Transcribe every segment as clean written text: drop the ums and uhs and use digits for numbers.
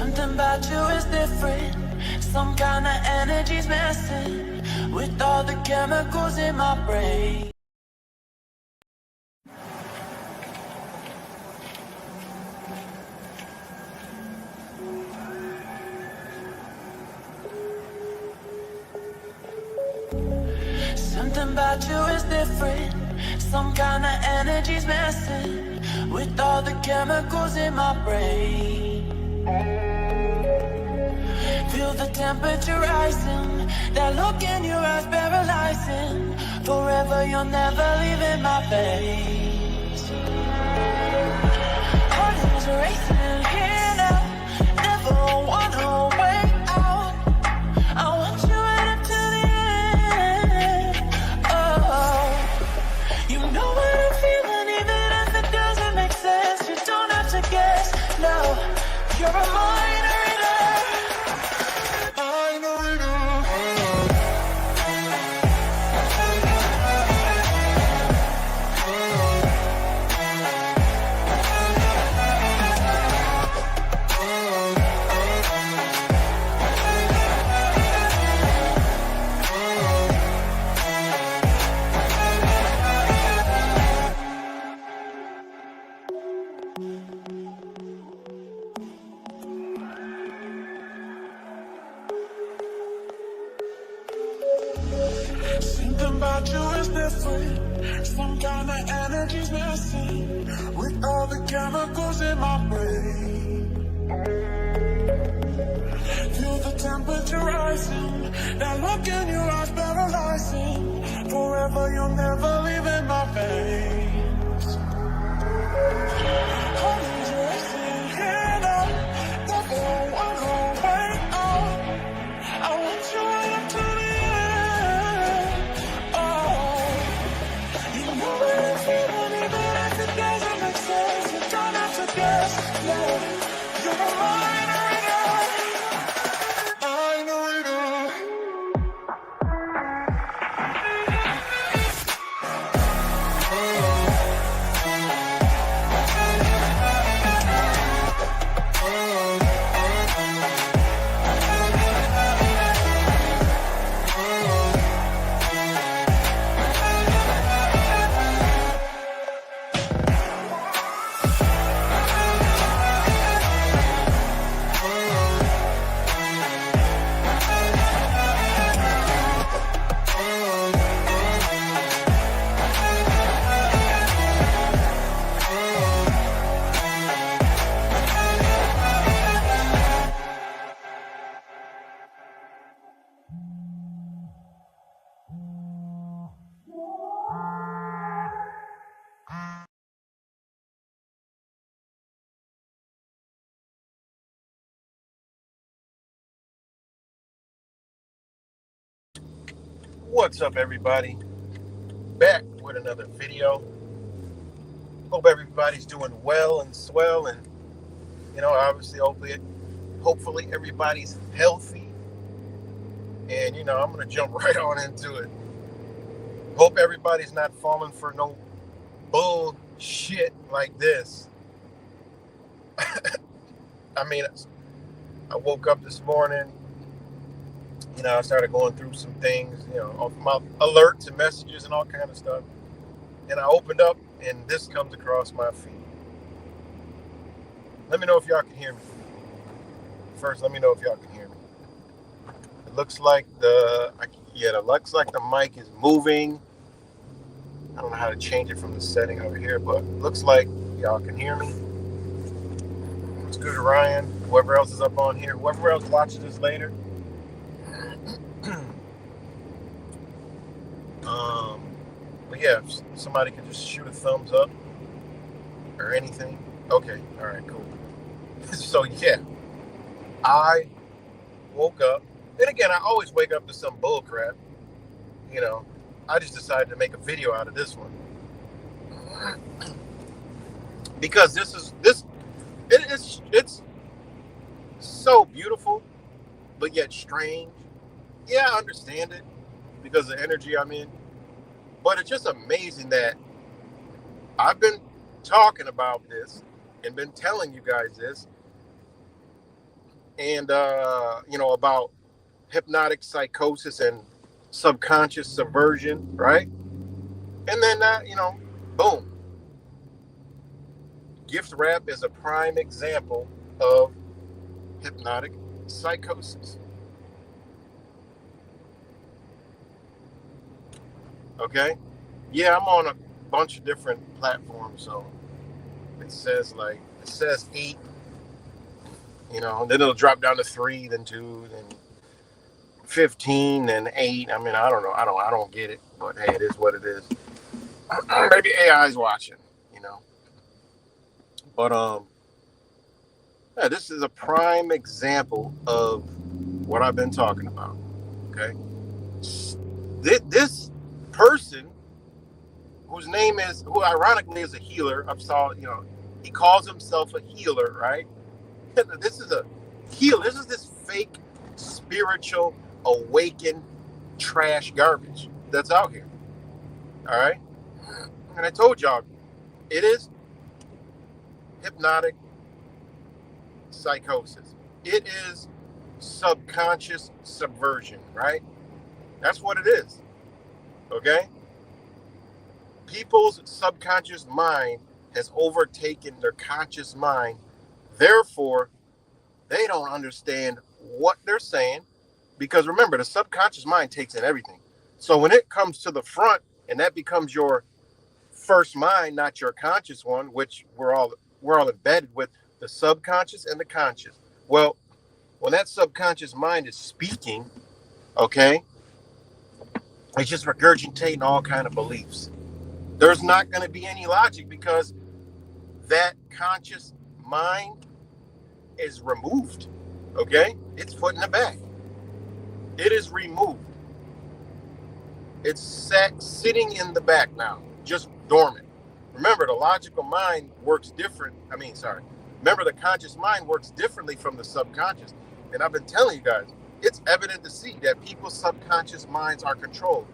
Something about you is different. Some kind of energy's messing with all the chemicals in my brain. Something about you is different. Some kind of energy's messing with all the chemicals in my brain. Feel the temperature rising. That look in your eyes paralyzing. Forever you're never leaving my face. Heart is racing here now. Never wanna wait out. I want you right up to the end. Oh, you know what I'm feeling, even if it doesn't make sense. You don't have to guess. No, you're a mind reader. Something about you is different. Some kind of energy's messing with all the chemicals in my brain. Feel the temperature rising. That look in your eyes paralyzing. Forever you'll never leave in my veins. Heart is racing here now. Never wanna wait out. I want you right up to the end. Oh, you know what I'm feeling, even if it doesn't make sense. You don't have to guess. No, you're a mind reader. Mind reader. What's up, everybody? Back with another video. Hope everybody's doing well and swell, and obviously, hopefully everybody's healthy. And I'm gonna jump right on into it. Hope everybody's not falling for no bullshit like this. I mean, I woke up this morning. I started going through some things, off my alerts and messages and all kind of stuff. And I opened up, and this comes across my feed. Let me know if y'all can hear me. First, let me know if y'all can hear me. It looks like the mic is moving. I don't know how to change it from the setting over here, but it looks like y'all can hear me. It's good, Ryan. Whoever else is up on here, whoever else watches this later. But yeah, if somebody could just shoot a thumbs up or anything. Okay, all right, cool. So yeah, I woke up, and again, I always wake up to some bull crap. I just decided to make a video out of this one because it's so beautiful, but yet strange. Yeah, I understand it because of the energy I'm in. But it's just amazing that I've been talking about this and been telling you guys this and about hypnotic psychosis and subconscious subversion, right? And then boom, gift wrap is a prime example of hypnotic psychosis. Okay, yeah, I'm on a bunch of different platforms, so it says 8, then it'll drop down to 3, then 2, then 15, then 8. I mean, I don't know. I don't get it, but hey, it is what it is. Maybe AI is watching, But yeah, this is a prime example of what I've been talking about. Okay, this person whose name is, who ironically is a healer. He calls himself a healer, right? This is a healer. This is this fake spiritual awakened trash garbage that's out here. All right, and I told y'all it is hypnotic psychosis. It is subconscious subversion, right? That's what it is. Okay? People's subconscious mind has overtaken their conscious mind. Therefore, they don't understand what they're saying, because remember, the subconscious mind takes in everything. So when it comes to the front and that becomes your first mind, not your conscious one, which we're all embedded with, the subconscious and the conscious. Well, when that subconscious mind is speaking, okay, it's just regurgitating all kind of beliefs. There's not going to be any logic, because that conscious mind is removed. Okay, it's put in the back. It is removed. It's sitting in the back now, just dormant. Remember, the logical mind works different. Remember, the conscious mind works differently from the subconscious. And I've been telling you guys, it's evident to see that people's subconscious minds are controlled.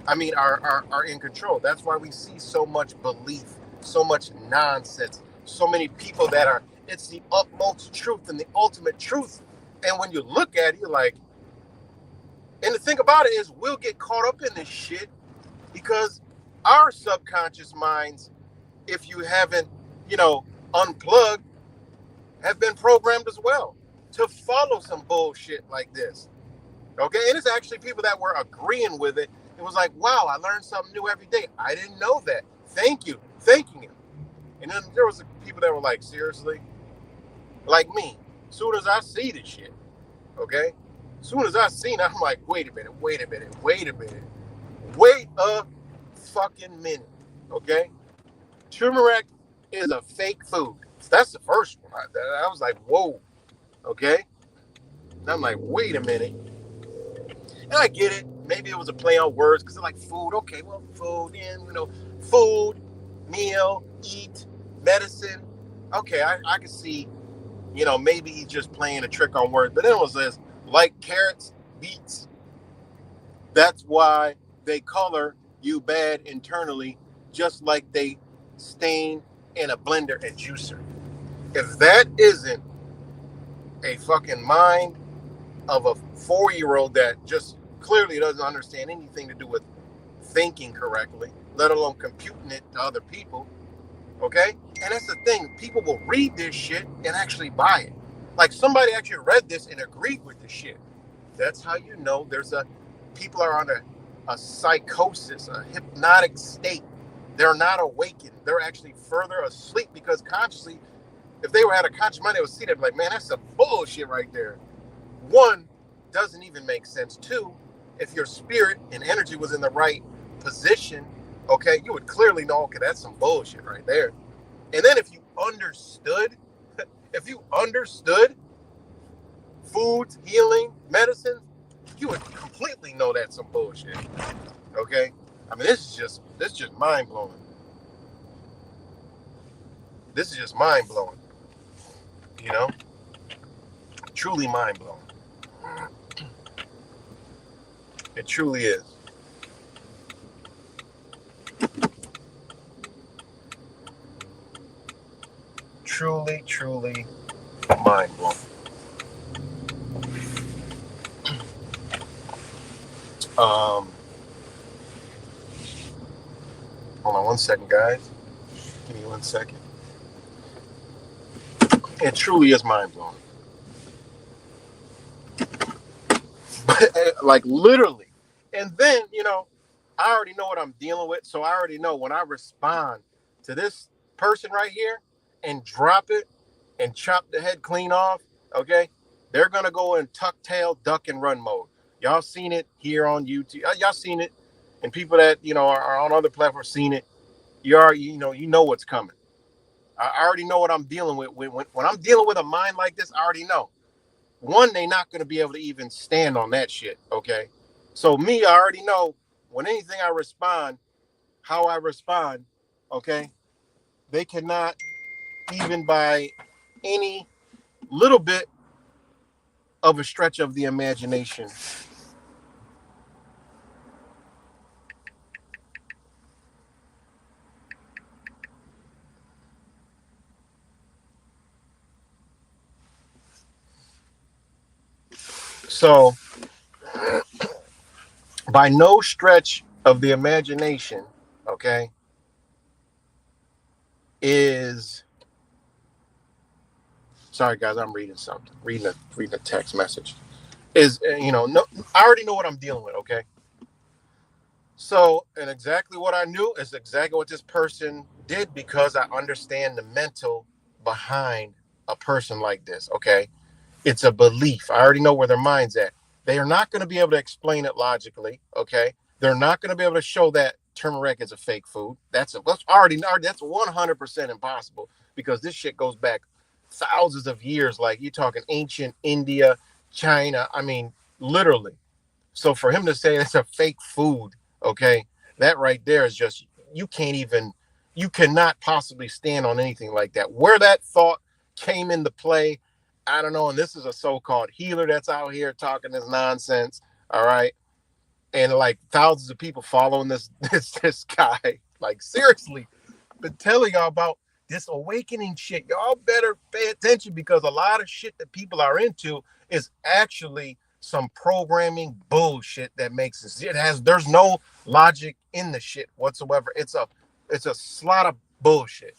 Are in control. That's why we see so much belief, so much nonsense, so many people that it's the utmost truth and the ultimate truth. And when you look at it, you're like, and the thing about it is, we'll get caught up in this shit because our subconscious minds, if you haven't, unplugged, have been programmed as well to follow some bullshit like this. Okay, and it's actually people that were agreeing with it. It was like, wow, I learned something new every day. I didn't know that. Thank you. Thanking him. And then there was people that were like, seriously? Like me. As soon as I see this shit, okay? As soon as I seen it, I'm like, wait a minute. Wait a fucking minute, okay? Turmeric is a fake food. That's the first one. I was like, whoa, okay? And I'm like, wait a minute. And I get it. Maybe it was a play on words, because they're like food. Okay, well, food, and food, meal, eat, medicine. Okay, I can see, maybe he's just playing a trick on words. But then it was this, like carrots, beets. That's why they color you bad internally, just like they stain in a blender and juicer. If that isn't a fucking mind of a 4-year-old that just clearly doesn't understand anything to do with thinking correctly, let alone computing it to other people, okay? And that's the thing. People will read this shit and actually buy it. Like, somebody actually read this and agreed with the shit. That's how you know people are on a psychosis, a hypnotic state. They're not awakened. They're actually further asleep, because consciously, if they had a conscious mind, they would see that, like, man, that's some bullshit right there. 1, doesn't even make sense. 2, if your spirit and energy was in the right position, okay, you would clearly know, okay, that's some bullshit right there. And then if you understood foods, healing, medicine, you would completely know that's some bullshit. Okay? This is just mind-blowing. This is just mind-blowing. Truly mind-blowing. It truly is. Truly, truly mind-blowing. Hold on 1 second, guys. Give me 1 second. It truly is mind blowing. Like literally. And then, I already know what I'm dealing with. So I already know when I respond to this person right here and drop it and chop the head clean off, okay, they're going to go in tuck tail, duck and run mode. Y'all seen it here on YouTube. Y'all seen it. And people that, are on other platforms seen it. You know what's coming. I already know what I'm dealing with. When I'm dealing with a mind like this, I already know. One, they're not going to be able to even stand on that shit, okay? So me, I already know when anything I respond, how I respond, okay? They cannot, even by any little bit of a stretch of the imagination. So, by no stretch of the imagination, okay, is... Sorry, guys, I'm reading something. Reading a text message. No, I already know what I'm dealing with, okay? So, and exactly what I knew is exactly what this person did because I understand the mental behind a person like this, okay? It's a belief. I already know where their mind's at. They are not going to be able to explain it logically, okay? They're not going to be able to show that turmeric is a fake food. That's 100% impossible because this shit goes back thousands of years. Like you're talking ancient India, China. I mean, literally. So for him to say it's a fake food, okay, that right there is just, you cannot possibly stand on anything like that. Where that thought came into play, I don't know. And this is a so-called healer that's out here talking this nonsense. All right. And like thousands of people following this guy. Like seriously, been telling y'all about this awakening shit. Y'all better pay attention because a lot of shit that people are into is actually some programming bullshit that makes it. There's no logic in the shit whatsoever. It's a slot of bullshit,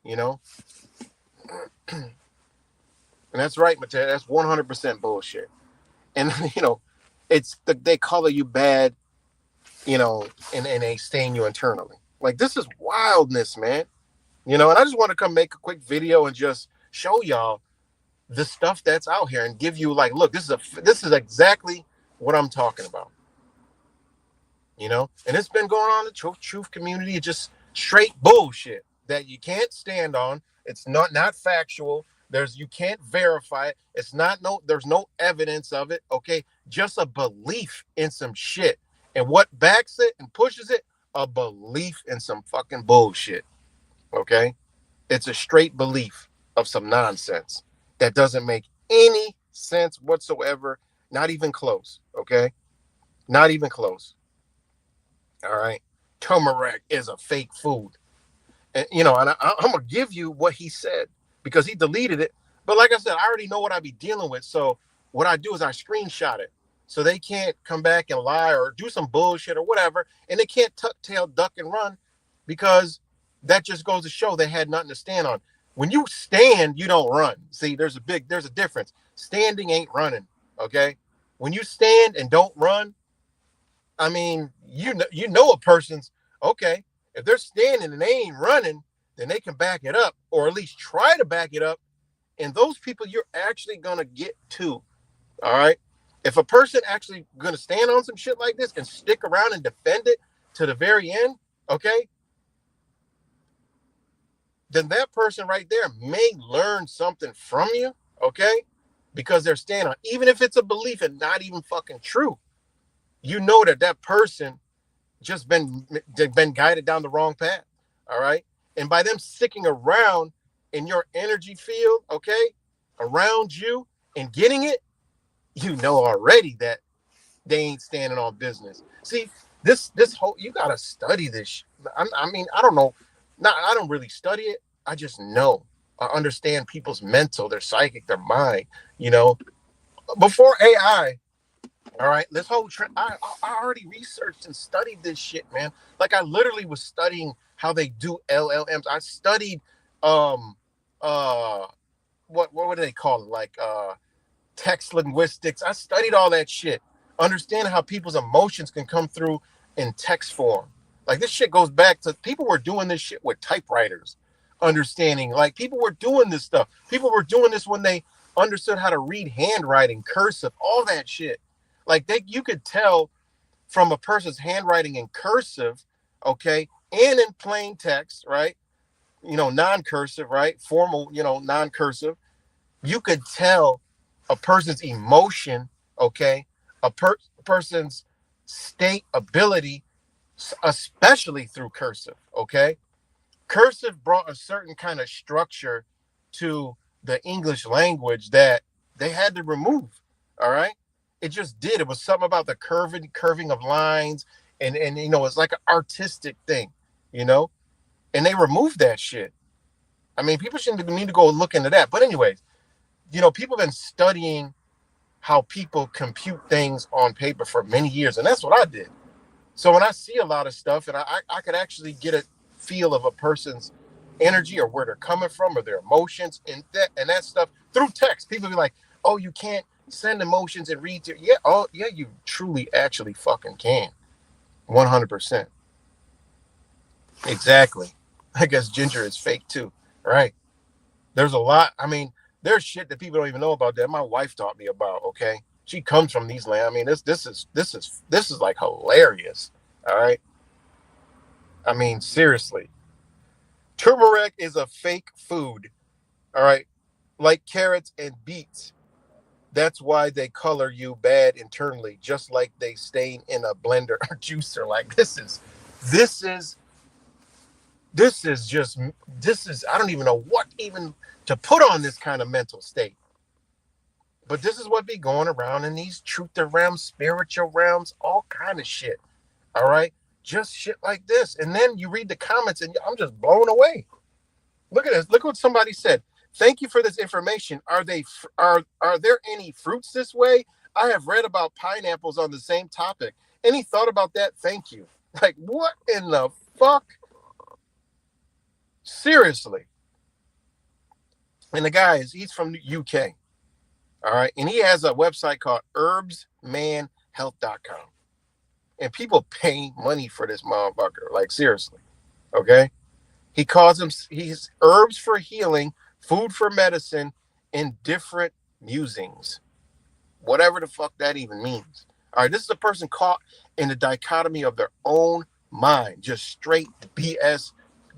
and that's right, Mateo. That's 100% bullshit. And they color you bad, and they stain you internally. Like this is wildness, man. And I just want to come make a quick video and just show y'all the stuff that's out here and give you like, look, this is exactly what I'm talking about. And it's been going on in the truth community. It's just straight bullshit that you can't stand on. It's not factual. You can't verify it. There's no evidence of it. Okay. Just a belief in some shit. And what backs it and pushes it? A belief in some fucking bullshit. Okay. It's a straight belief of some nonsense that doesn't make any sense whatsoever. Not even close. Okay. Not even close. All right. Turmeric is a fake food. And, and I'm going to give you what he said because he deleted it. But like I said, I already know what I be dealing with. So what I do is I screenshot it so they can't come back and lie or do some bullshit or whatever. And they can't tuck tail, duck and run because that just goes to show they had nothing to stand on. When you stand, you don't run. See, there's a difference. Standing ain't running. Okay. When you stand and don't run, I mean, a person's okay. If they're standing and they ain't running, then they can back it up or at least try to back it up. And those people you're actually going to get to. All right. If a person actually going to stand on some shit like this and stick around and defend it to the very end, okay, then that person right there may learn something from you, okay, because they're standing on, even if it's a belief and not even fucking true. That person just been guided down the wrong path. All right. And by them sticking around in your energy field, okay, around you and getting it, already that they ain't standing on business. See, this whole, you got to study this. I mean, I don't know. I don't really study it. I just know. I understand people's mental, their psychic, their mind, Before AI, All right, this whole trend, I already researched and studied this shit, man. Like I literally was studying how they do LLMs. I studied um uh what do they call it? Like text linguistics. I studied all that shit. Understand how people's emotions can come through in text form. Like this shit goes back to people were doing this shit with typewriters. Understanding like people were doing this stuff. People were doing this when they understood how to read handwriting, cursive, all that shit. Like you could tell from a person's handwriting in cursive, okay, and in plain text, right? Non-cursive, right? Formal, non-cursive. You could tell a person's emotion, okay, person's state ability, especially through cursive, okay? Cursive brought a certain kind of structure to the English language that they had to remove, all right? It just did. It was something about the curving of lines, and it's like an artistic thing, you know? And they removed that shit. I mean, people shouldn't need to go look into that. But anyways, people have been studying how people compute things on paper for many years, and that's what I did. So when I see a lot of stuff, and I could actually get a feel of a person's energy or where they're coming from or their emotions and that stuff through text. People be like, "Oh, you can't send emotions and read to." Yeah, oh yeah, you truly actually fucking can. 100%. Exactly. I guess ginger is fake too, right? There's a lot. I mean, there's shit that people don't even know about that my wife taught me about. Okay, she comes from these lands. I mean, this is like hilarious. All right. I mean, seriously, turmeric is a fake food. All right, like carrots and beets. That's why they color you bad internally, just like they stain in a blender or juicer. Like this is I don't even know what even to put on this kind of mental state. But this is what be going around in these truth realms, spiritual realms, all kind of shit. All right, just shit like this, and then you read the comments, and I'm just blown away. Look at this. Look what somebody said. Thank you for this information. Are there any fruits this way? I have read about pineapples on the same topic. Any thought about that? Thank you. Like, what in the fuck? Seriously. And the guy he's from the UK. All right. And he has a website called herbsmanhealth.com. And people pay money for this motherfucker. Like, seriously. Okay. He calls he's herbs for healing, food for medicine, and different musings. Whatever the fuck that even means. All right. This is a person caught in the dichotomy of their own mind. Just straight BS,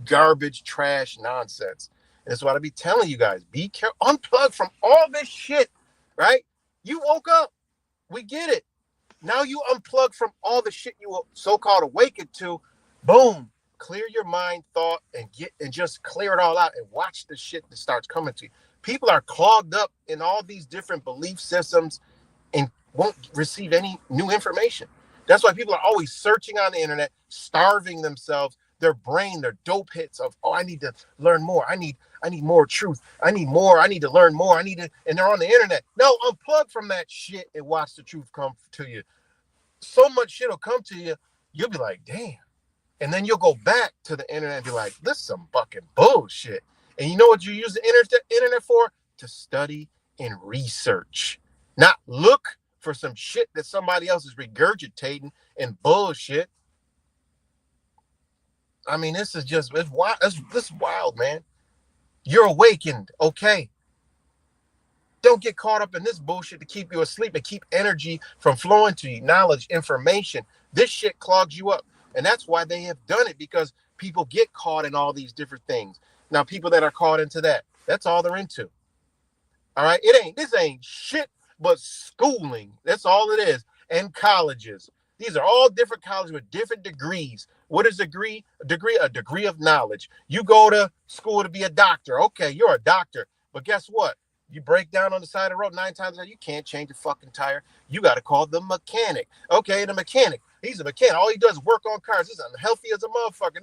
garbage, trash, nonsense. And that's what I be telling you guys. Be careful. Unplug from all this shit. Right? You woke up. We get it. Now you unplug from all the shit you so-called awakened to. Boom. Clear your mind, thought, and just clear it all out and watch the shit that starts coming to you. People are clogged up in all these different belief systems and won't receive any new information. That's why people are always searching on the internet, starving themselves, their brain, their dope hits of, I need to learn more. I need more truth. I need more. I need to learn more. And they're on the internet. No, unplug from that shit and watch the truth come to you. So much shit will come to you. You'll be like, damn. And then you'll go back to the internet and be like, this is some fucking bullshit. And you know what you use the internet for? To study and research. Not look for some shit that somebody else is regurgitating and bullshit. I mean, this is just, it's wild. This is wild, man. You're awakened, okay? Don't get caught up in this bullshit to keep you asleep and keep energy from flowing to you, knowledge, information. This shit clogs you up. And that's why they have done it, because people get caught in all these different things. Now, people that are caught into that, that's all they're into. All right? This ain't shit but schooling. That's all it is. And colleges. These are all different colleges with different degrees. What is a degree? A degree of knowledge. You go to school to be a doctor. Okay, you're a doctor. But guess what? You break down on the side of the road 9 times a day, you can't change a fucking tire. You got to call the mechanic. Okay, the mechanic. He's a mechanic. All he does is work on cars. He's unhealthy as a motherfucker.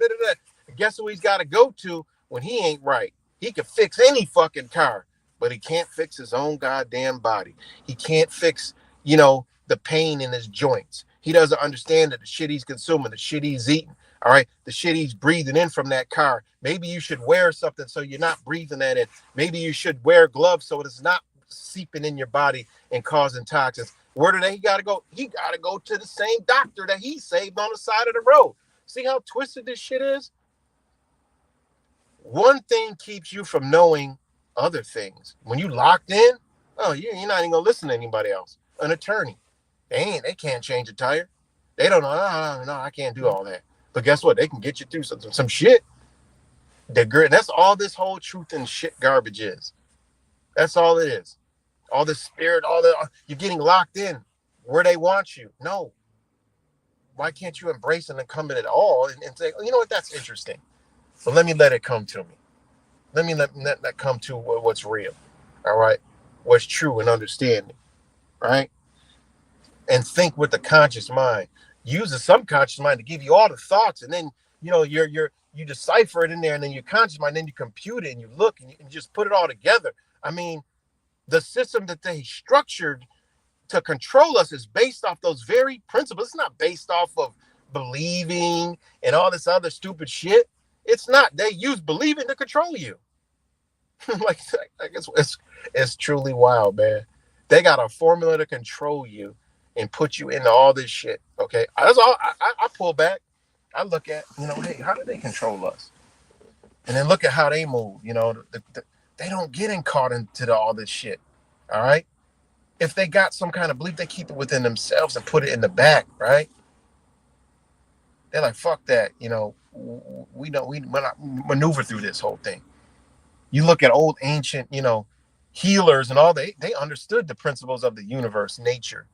And guess who he's got to go to when he ain't right? He can fix any fucking car, but he can't fix his own goddamn body. He can't fix, the pain in his joints. He doesn't understand that the shit he's consuming, the shit he's eating, all right, the shit he's breathing in from that car. Maybe you should wear something so you're not breathing that in. Maybe you should wear gloves so it's not seeping in your body and causing toxins. Where do he got to go? He got to go to the same doctor that he saved on the side of the road. See how twisted this shit is? One thing keeps you from knowing other things. When you locked in, oh, you're not even gonna listen to anybody else. An attorney, they can't change a tire. They don't know. No, I can't do all that. But guess what? They can get you through some shit. That's all this whole truth and shit garbage is. That's all it is. All this spirit, you're getting locked in where they want you. No. Why can't you embrace and come in at all and say, oh, you know what? That's interesting. But let it come to me. Let that come to what's real. All right. What's true and understanding. Right. And think with the conscious mind. Use the subconscious mind to give you all the thoughts. And then, you decipher it in there, and then your conscious mind, then you compute it and you look and you just put it all together. I mean, the system that they structured to control us is based off those very principles. It's not based off of believing and all this other stupid shit. It's not. They use believing to control you. like it's truly wild, man. They got a formula to control you and put you into all this shit. Okay, that's all. I pull back. I look at, hey, how do they control us? And then look at how they move. They don't get caught into all this shit. All right. If they got some kind of belief, they keep it within themselves and put it in the back, right? They're like, fuck that. We maneuver through this whole thing. You look at old ancient, healers and all, they understood the principles of the universe, nature,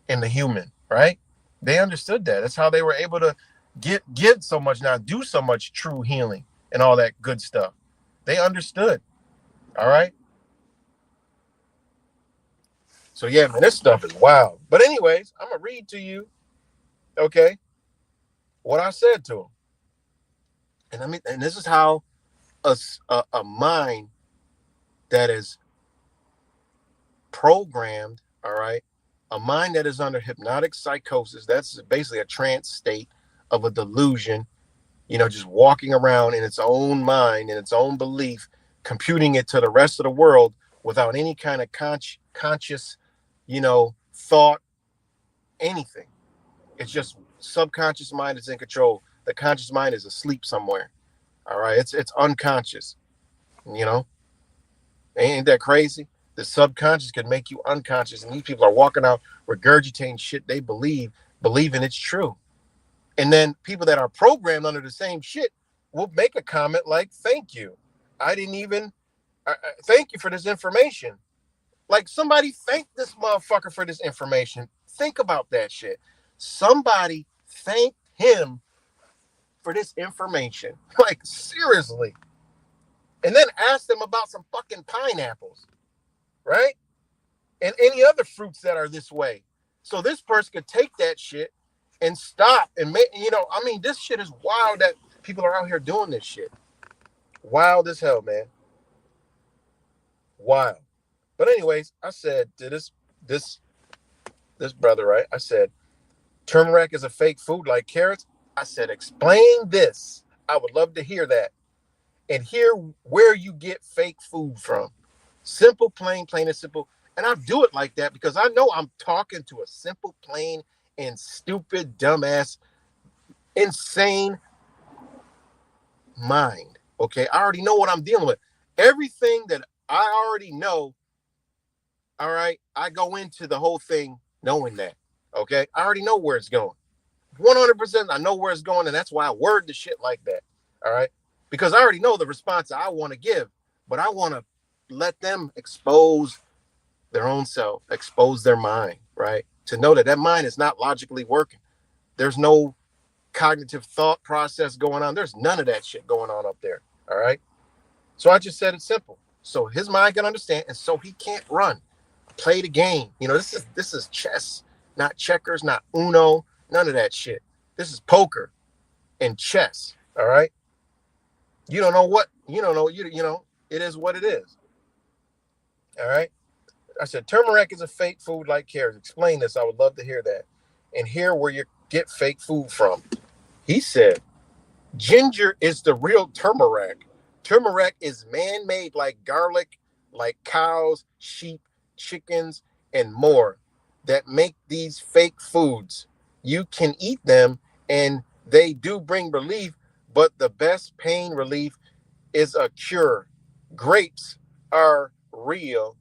and the human, right? They understood that. That's how they were able to get so much now, do so much true healing and all that good stuff. They understood. All right. So yeah, man, this stuff is wild. But anyways, I'm gonna read to you, okay, what I said to him. And this is how a mind that is programmed, all right, a mind that is under hypnotic psychosis, that's basically a trance state of a delusion, just walking around in its own mind, in its own belief, computing it to the rest of the world without any kind of conscious, thought, anything. It's just subconscious mind is in control. The conscious mind is asleep somewhere. All right. It's unconscious, ain't that crazy? The subconscious can make you unconscious. And these people are walking out regurgitating shit they believing it's true. And then people that are programmed under the same shit will make a comment like, thank you. I didn't even thank you for this information. Like, somebody thank this motherfucker for this information. Think about that shit. Somebody thanked him for this information. Like, seriously. And then ask them about some fucking pineapples, right? And any other fruits that are this way. So this person could take that shit and stop and make, this shit is wild that people are out here doing this shit. Wild as hell, man. Wild. But anyways, I said to this brother, right? I said, turmeric is a fake food like carrots. I said, explain this. I would love to hear that. And hear where you get fake food from. Simple, plain and simple. And I do it like that because I know I'm talking to a simple, plain, and stupid, dumbass, insane mind. Okay, I already know what I'm dealing with. Everything that I already know, all right, I go into the whole thing knowing that. Okay, I already know where it's going. 100%, I know where it's going, and that's why I word the shit like that. All right, because I already know the response I want to give, but I want to let them expose their own self, expose their mind, right? To know that mind is not logically working. There's no cognitive thought process going on. There's none of that shit going on up there. All right. So I just said it simple. So his mind can understand, and so he can't run. Play the game. This is chess, not checkers, not Uno, none of that shit. This is poker and chess. All right. You don't know what, it is what it is. All right. I said, turmeric is a fake food like carrots. Explain this. I would love to hear that. And hear where you get fake food from. He said, ginger is the real turmeric. Turmeric is man-made like garlic, like cows, sheep, chickens, and more that make these fake foods. You can eat them and they do bring relief, but the best pain relief is a cure. Grapes are real.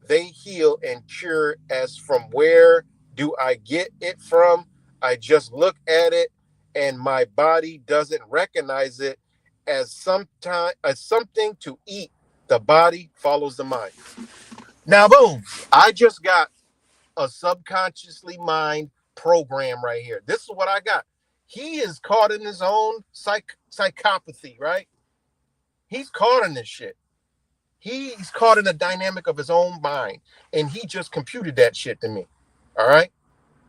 They heal and cure. As from where do I get it from? I just look at it and my body doesn't recognize it as something to eat. The body follows the mind. Now, boom, I just got a subconsciously mind program right here. This is what I got. He is caught in his own psychopathy, right? He's caught in this shit. He's caught in the dynamic of his own mind, and he just computed that shit to me. All right?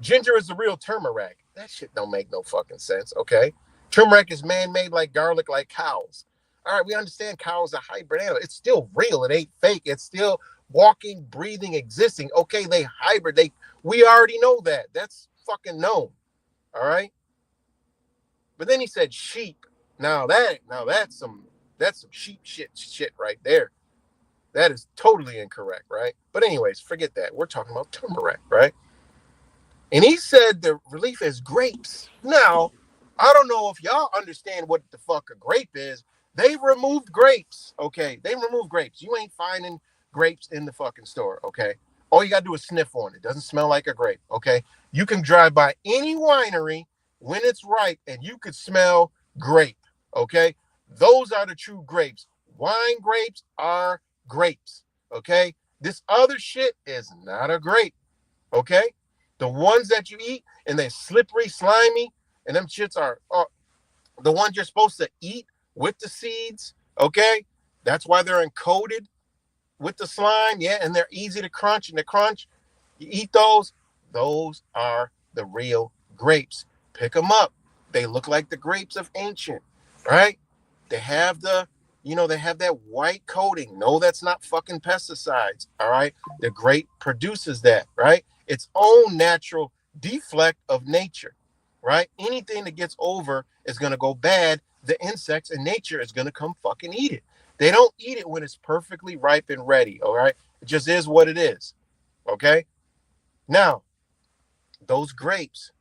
Ginger is the real turmeric. That shit don't make no fucking sense, okay? Turmeric is man-made like garlic, like cows. All right, we understand cows are hybrid animals. It's still real. It ain't fake. It's still walking, breathing, existing. Okay, they hybrid. We already know that. That's fucking known. All right? But then he said sheep. That's some sheep shit right there. That is totally incorrect, right? But anyways, forget that. We're talking about turmeric, right? And he said the relief is grapes. Now, I don't know if y'all understand what the fuck a grape is. They removed grapes, okay? They removed grapes. You ain't finding grapes in the fucking store, okay? All you gotta do is sniff on it. It doesn't smell like a grape, okay? You can drive by any winery when it's ripe and you could smell grape, okay? Those are the true grapes. Wine grapes are grapes, okay? This other shit is not a grape, okay? The ones that you eat and they're slippery, slimy, and them shits are the ones you're supposed to eat with the seeds, okay? That's why they're encoded with the slime, yeah, and they're easy to crunch, and the crunch, you eat those are the real grapes. Pick them up. They look like the grapes of ancient, right? They have they have that white coating. No, that's not fucking pesticides, all right? The grape produces that, right? Its own natural deflect of nature, right? Anything that gets over is going to go bad. The insects in nature is going to come fucking eat it. They don't eat it when it's perfectly ripe and ready, all right? It just is what it is, okay? Now, those grapes,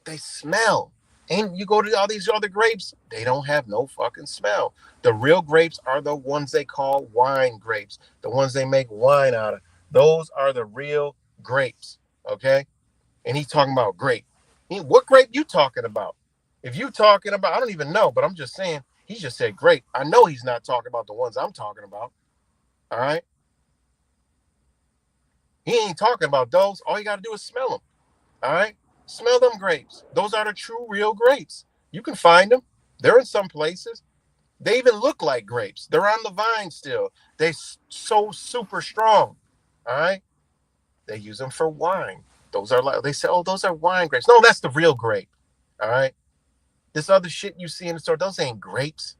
they smell. And you go to all these other grapes, they don't have no fucking smell. The real grapes are the ones they call wine grapes, the ones they make wine out of. Those are the real grapes, okay? And he's talking about grape. What grape you talking about? If you talking about, I don't even know, but I'm just saying, he just said grape. I know he's not talking about the ones I'm talking about, all right? He ain't talking about those. All you got to do is smell them, all right? Smell them grapes. Those are the true, real grapes. You can find them. They're in some places. They even look like grapes. They're on the vine still. They're so super strong, all right? They use them for wine. Those are like, they say, oh, those are wine grapes. No, that's the real grape, all right? This other shit you see in the store, those ain't grapes.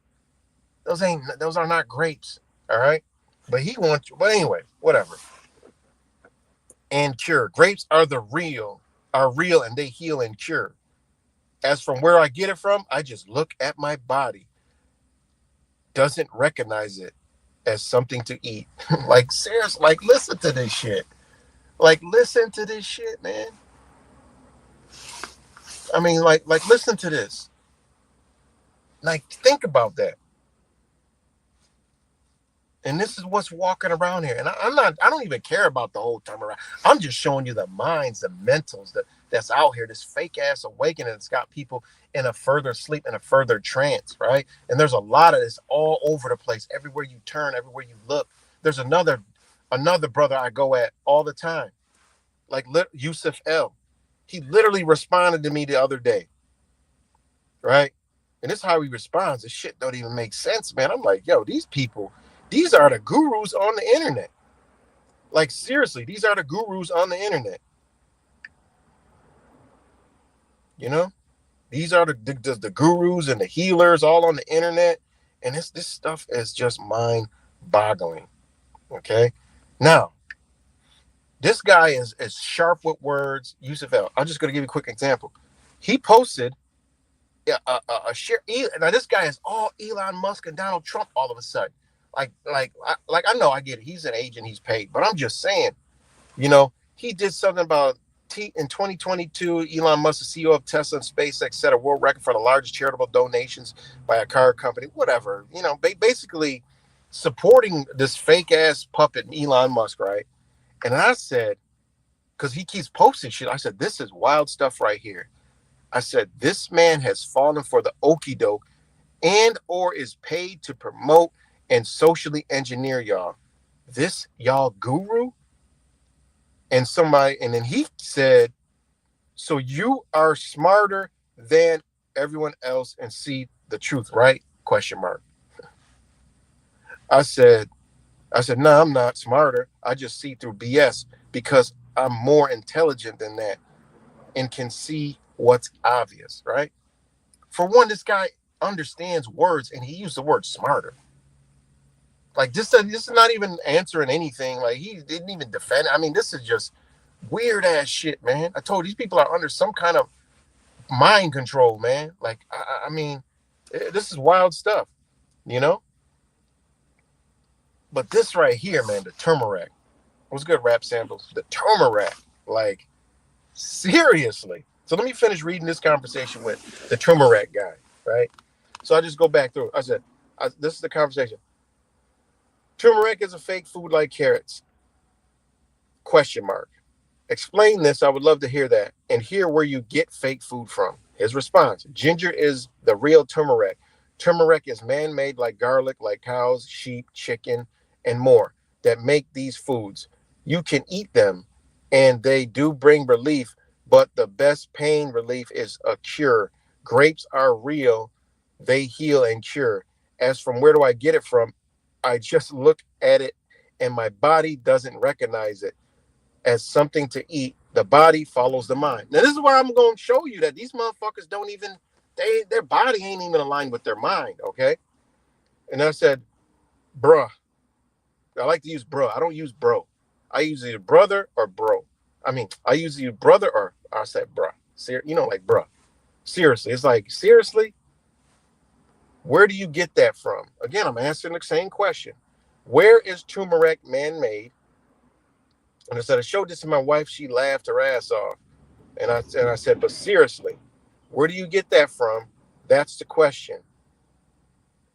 Those are not grapes, all right? But he wants you, but anyway, whatever. And cure. Grapes are real, and they heal and cure. As from where I get it from, I just look at my body. Doesn't recognize it as something to eat. Like, seriously, like, listen to this shit. Like, listen to this shit, man. I mean, like, listen to this. Like, think about that. And this is what's walking around here. And I don't even care about the whole time around. I'm just showing you the minds, the mentals that's out here, this fake ass awakening that's got people in a further sleep, in a further trance, right? And there's a lot of this all over the place, everywhere you turn, everywhere you look. There's another brother I go at all the time, like Yusuf L. He literally responded to me the other day, right? And this is how he responds. This shit don't even make sense, man. I'm like, yo, these people, these are the gurus on the internet. Like, seriously, these are the gurus on the internet. You know, these are the gurus and the healers all on the internet. And this stuff is just mind boggling. Okay. Now, This guy is as sharp with words. Yusuf El. I'm just going to give you a quick example. He posted a share. Now this guy is all Elon Musk and Donald Trump all of a sudden. Like I know I get it. He's an agent. He's paid, but I'm just saying. He did something about in 2022. Elon Musk, the CEO of Tesla and SpaceX, set a world record for the largest charitable donations by a car company. Whatever. Basically supporting this fake ass puppet Elon Musk, right? And I said, because he keeps posting shit, I said, this is wild stuff right here. I said, this man has fallen for the okie doke and or is paid to promote and socially engineer y'all. This y'all guru? And then he said, so you are smarter than everyone else and see the truth, right? Question mark. I said, no, I'm not smarter. I just see through BS because I'm more intelligent than that and can see what's obvious, right? For one, this guy understands words and he used the word smarter. Like this is not even answering anything. Like he didn't even defend. I mean, this is just weird ass shit, man. I told these people are under some kind of mind control, man. Like, I mean, this is wild stuff, you know? But this right here, man, the turmeric. What's good, rap samples? The turmeric. Like, seriously. So let me finish reading this conversation with the turmeric guy, right? So I just go back through. I said, this is the conversation. Turmeric is a fake food like carrots. Question mark. Explain this. I would love to hear that and hear where you get fake food from. His response: ginger is the real turmeric. Turmeric is man-made like garlic, like cows, sheep, chicken, and more that make these foods. You can eat them and they do bring relief, but the best pain relief is a cure. Grapes are real. They heal and cure. As from where do I get it from? I just look at it and my body doesn't recognize it as something to eat. The body follows the mind. Now, this is where I'm going to show you that these motherfuckers don't even, their body ain't even aligned with their mind, okay? And I said, bruh. I like to use bruh. I don't use bro. I use either brother or bro. I use either brother or I said bruh. Like bruh. Seriously. It's like, seriously? Where do you get that from? Again, I'm answering the same question. Where is turmeric man-made? And I said, I showed this to my wife. She laughed her ass off. And I said, but seriously, where do you get that from? That's the question.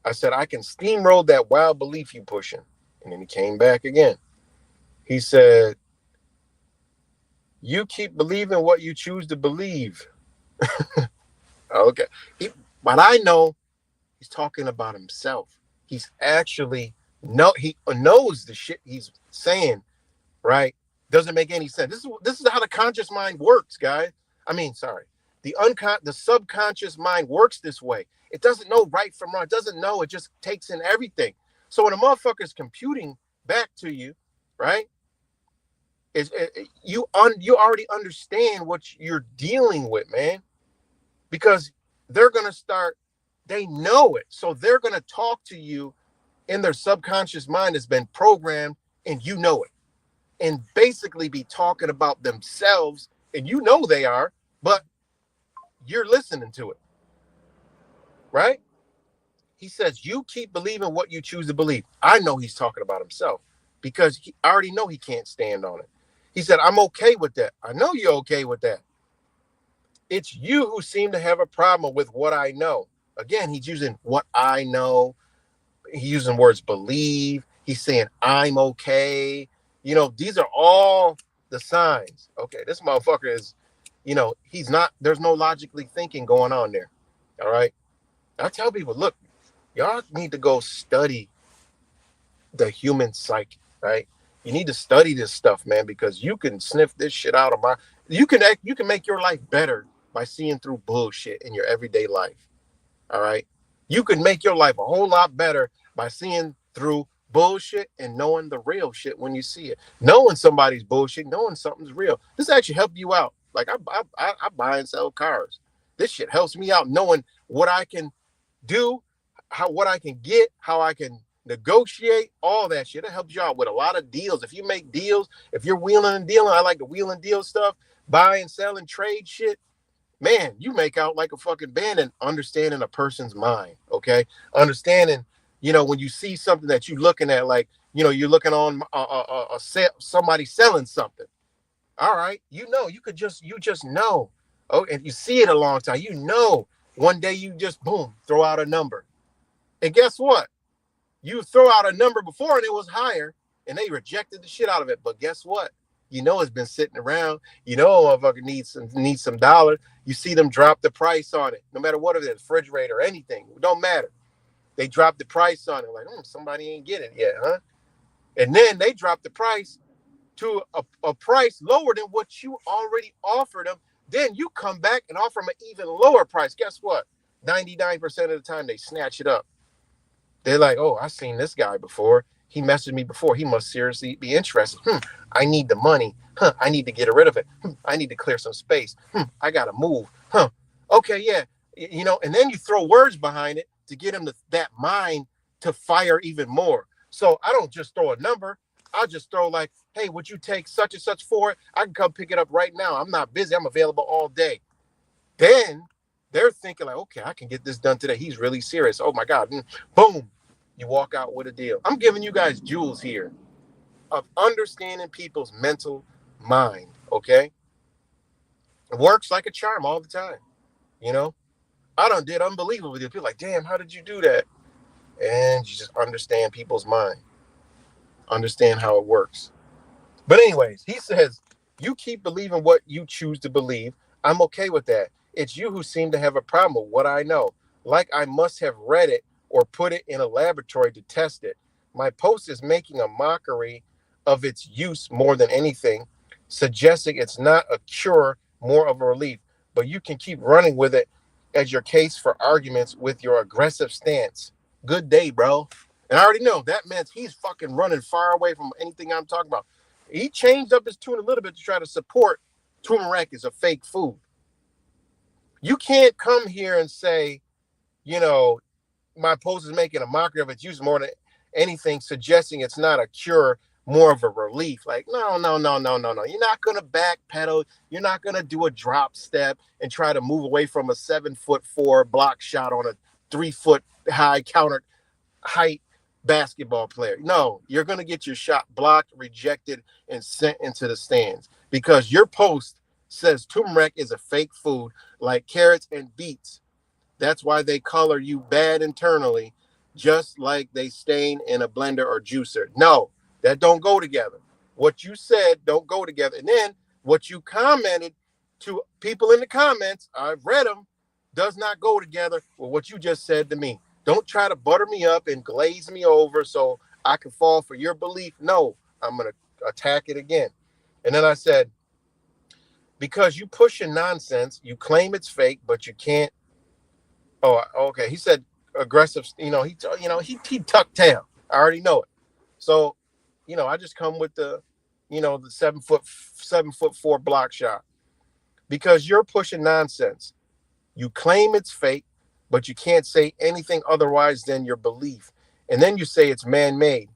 I said, I can steamroll that wild belief you pushing. And then he came back again. He said, you keep believing what you choose to believe. Okay. But I know he's talking about himself. He's actually, he knows the shit he's saying, right? Doesn't make any sense. This is how the conscious mind works, guys. The subconscious mind works this way. It doesn't know right from wrong. It doesn't know. It just takes in everything. So when a motherfucker's computing back to you, right? You already understand what you're dealing with, man, because they're gonna start. They know it, so they're gonna talk to you in their subconscious mind has been programmed, and you know it. And basically be talking about themselves, and you know they are, but you're listening to it, right? He says, you keep believing what you choose to believe. I know he's talking about himself because I already know he can't stand on it. He said, I'm okay with that. I know you're okay with that. It's you who seem to have a problem with what I know. Again, he's using what I know. He's using words believe. He's saying, I'm okay. These are all the signs. Okay, this motherfucker is, he's not, there's no logically thinking going on there. All right. I tell people, look, y'all need to go study the human psyche, right? You need to study this stuff, man, because you can sniff this shit out of you can make your life better by seeing through bullshit in your everyday life. All right. You can make your life a whole lot better by seeing through bullshit and knowing the real shit when you see it. Knowing somebody's bullshit, knowing something's real. This actually helped you out. Like I buy and sell cars. This shit helps me out knowing what I can do, what I can get, how I can negotiate, all that shit. It helps you out with a lot of deals. If you make deals, if you're wheeling and dealing, I like the wheel and deal stuff, buy and sell and trade shit. Man, you make out like a fucking bandit, understanding a person's mind. Okay, understanding, when you see something that you're looking at, like, you're looking on somebody selling something. All right, you just know. Oh, and you see it a long time. One day you just boom, throw out a number, and guess what? You throw out a number before and it was higher, and they rejected the shit out of it. But guess what? It's been sitting around. A motherfucker needs some dollars. You see them drop the price on it, no matter what it is, refrigerator, anything. It don't matter. They drop the price on it, like, somebody ain't get it yet, huh? And then they drop the price to a price lower than what you already offered them. Then you come back and offer them an even lower price. Guess what? 99% of the time they snatch it up. They're like, oh, I've seen this guy before. He messaged me before. He must seriously be interested. I need the money. I need to get rid of it. I need to clear some space. I got to move. Okay, yeah. And then you throw words behind it to get him that mind to fire even more. So I don't just throw a number. I'll just throw like, hey, would you take such and such for it? I can come pick it up right now. I'm not busy. I'm available all day. Then they're thinking like, okay, I can get this done today. He's really serious. Oh my God. Boom. You walk out with a deal. I'm giving you guys jewels here of understanding people's mental mind. Okay. It works like a charm all the time. I done did unbelievable. People like, damn, how did you do that? And you just understand people's mind. Understand how it works. But anyways, he says, you keep believing what you choose to believe. I'm okay with that. It's you who seem to have a problem with what I know. Like I must have read it or put it in a laboratory to test it. My post is making a mockery of its use more than anything, suggesting it's not a cure, more of a relief. But you can keep running with it as your case for arguments with your aggressive stance. Good day, bro. And I already know that meant he's fucking running far away from anything I'm talking about. He changed up his tune a little bit to try to support turmeric is a fake food. You can't come here and say, my post is making a mockery of its use more than anything, suggesting it's not a cure, more of a relief. Like, no. You're not going to backpedal. You're not going to do a drop step and try to move away from a 7'4" block shot on a 3-foot high counter height basketball player. No, you're going to get your shot blocked, rejected, and sent into the stands because your post says turmeric is a fake food like carrots and beets. That's why they color you bad internally, just like they stain in a blender or juicer. No, that don't go together. What you said don't go together. And then what you commented to people in the comments, I've read them, does not go together with what you just said to me. Don't try to butter me up and glaze me over so I can fall for your belief. No, I'm going to attack it again. And then I said, because you pushing nonsense, you claim it's fake, but you can't. Oh, okay. He said aggressive. He tucked tail. I already know it. So, I just come with the 7'4" block shot because you're pushing nonsense. You claim it's fake, but you can't say anything otherwise than your belief. And then you say it's man-made,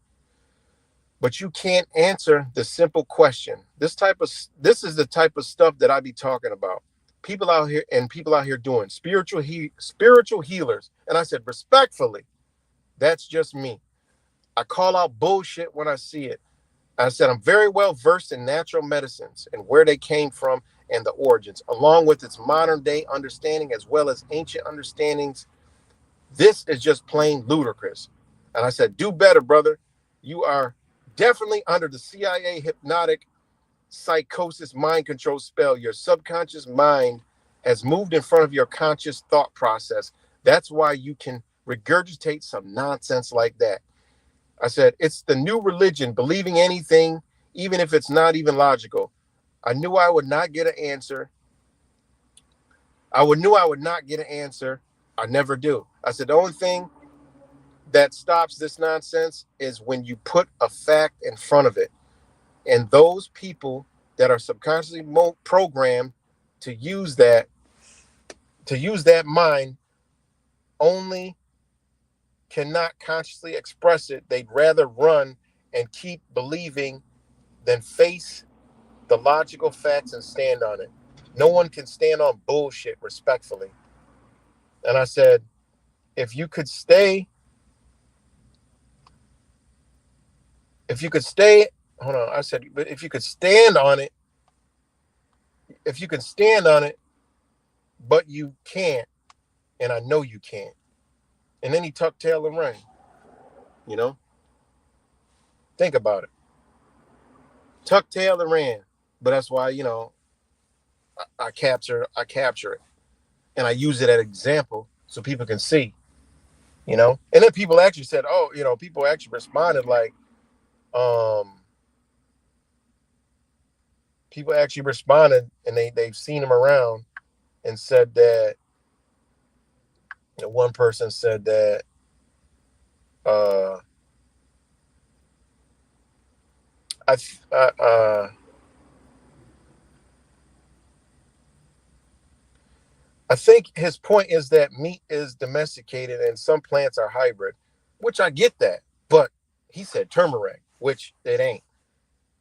but you can't answer the simple question. This is the type of stuff that I be talking about. People out here doing spiritual healers. And I said, respectfully, that's just me. I call out bullshit when I see it. I said, I'm very well versed in natural medicines and where they came from and the origins, along with its modern day understanding as well as ancient understandings. This is just plain ludicrous. And I said, do better, brother. You are definitely under the CIA hypnotic psychosis mind control spell. Your subconscious mind has moved in front of your conscious thought process. That's why you can regurgitate some nonsense like that. I said, it's the new religion, believing anything, even if it's not even logical. I knew I would not get an answer. I would not get an answer. I never do. I said, the only thing that stops this nonsense is when you put a fact in front of it. And those people that are subconsciously programmed to use that mind only cannot consciously express it, they'd rather run and keep believing than face the logical facts and stand on it. No one can stand on bullshit respectfully. And I said, if you could stay, hold on. I said, but if you could stand on it, but you can't, and I know you can't. And then he tucked tail and ran. You know, think about it. Tucked tail and ran. But that's why, I capture it, and I use it as an example so people can see. And then people actually said, oh, people actually responded like, people actually responded, and they've seen him around, and said that, one person said that, I think his point is that meat is domesticated and some plants are hybrid, which I get that. But he said turmeric, which it ain't.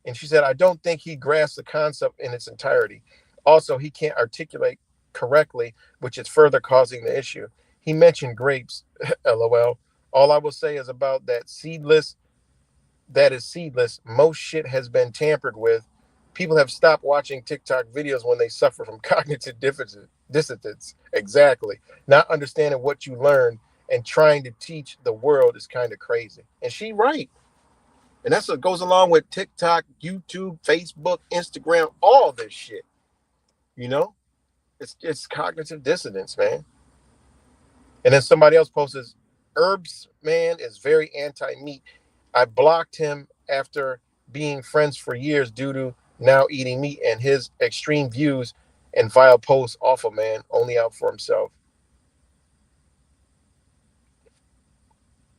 And she said, I don't think he grasps the concept in its entirety. Also, he can't articulate correctly, which is further causing the issue. He mentioned grapes, lol. All I will say is about that is seedless. Most shit has been tampered with. People have stopped watching TikTok videos when they suffer from cognitive dissonance. Exactly. Not understanding what you learn and trying to teach the world is kind of crazy. And she right. And that's what goes along with TikTok, YouTube, Facebook, Instagram, all this shit. It's cognitive dissonance, man. And then somebody else posts, Herbs man is very anti-meat. I blocked him after being friends for years due to now eating meat and his extreme views and vile posts. Awful man, only out for himself.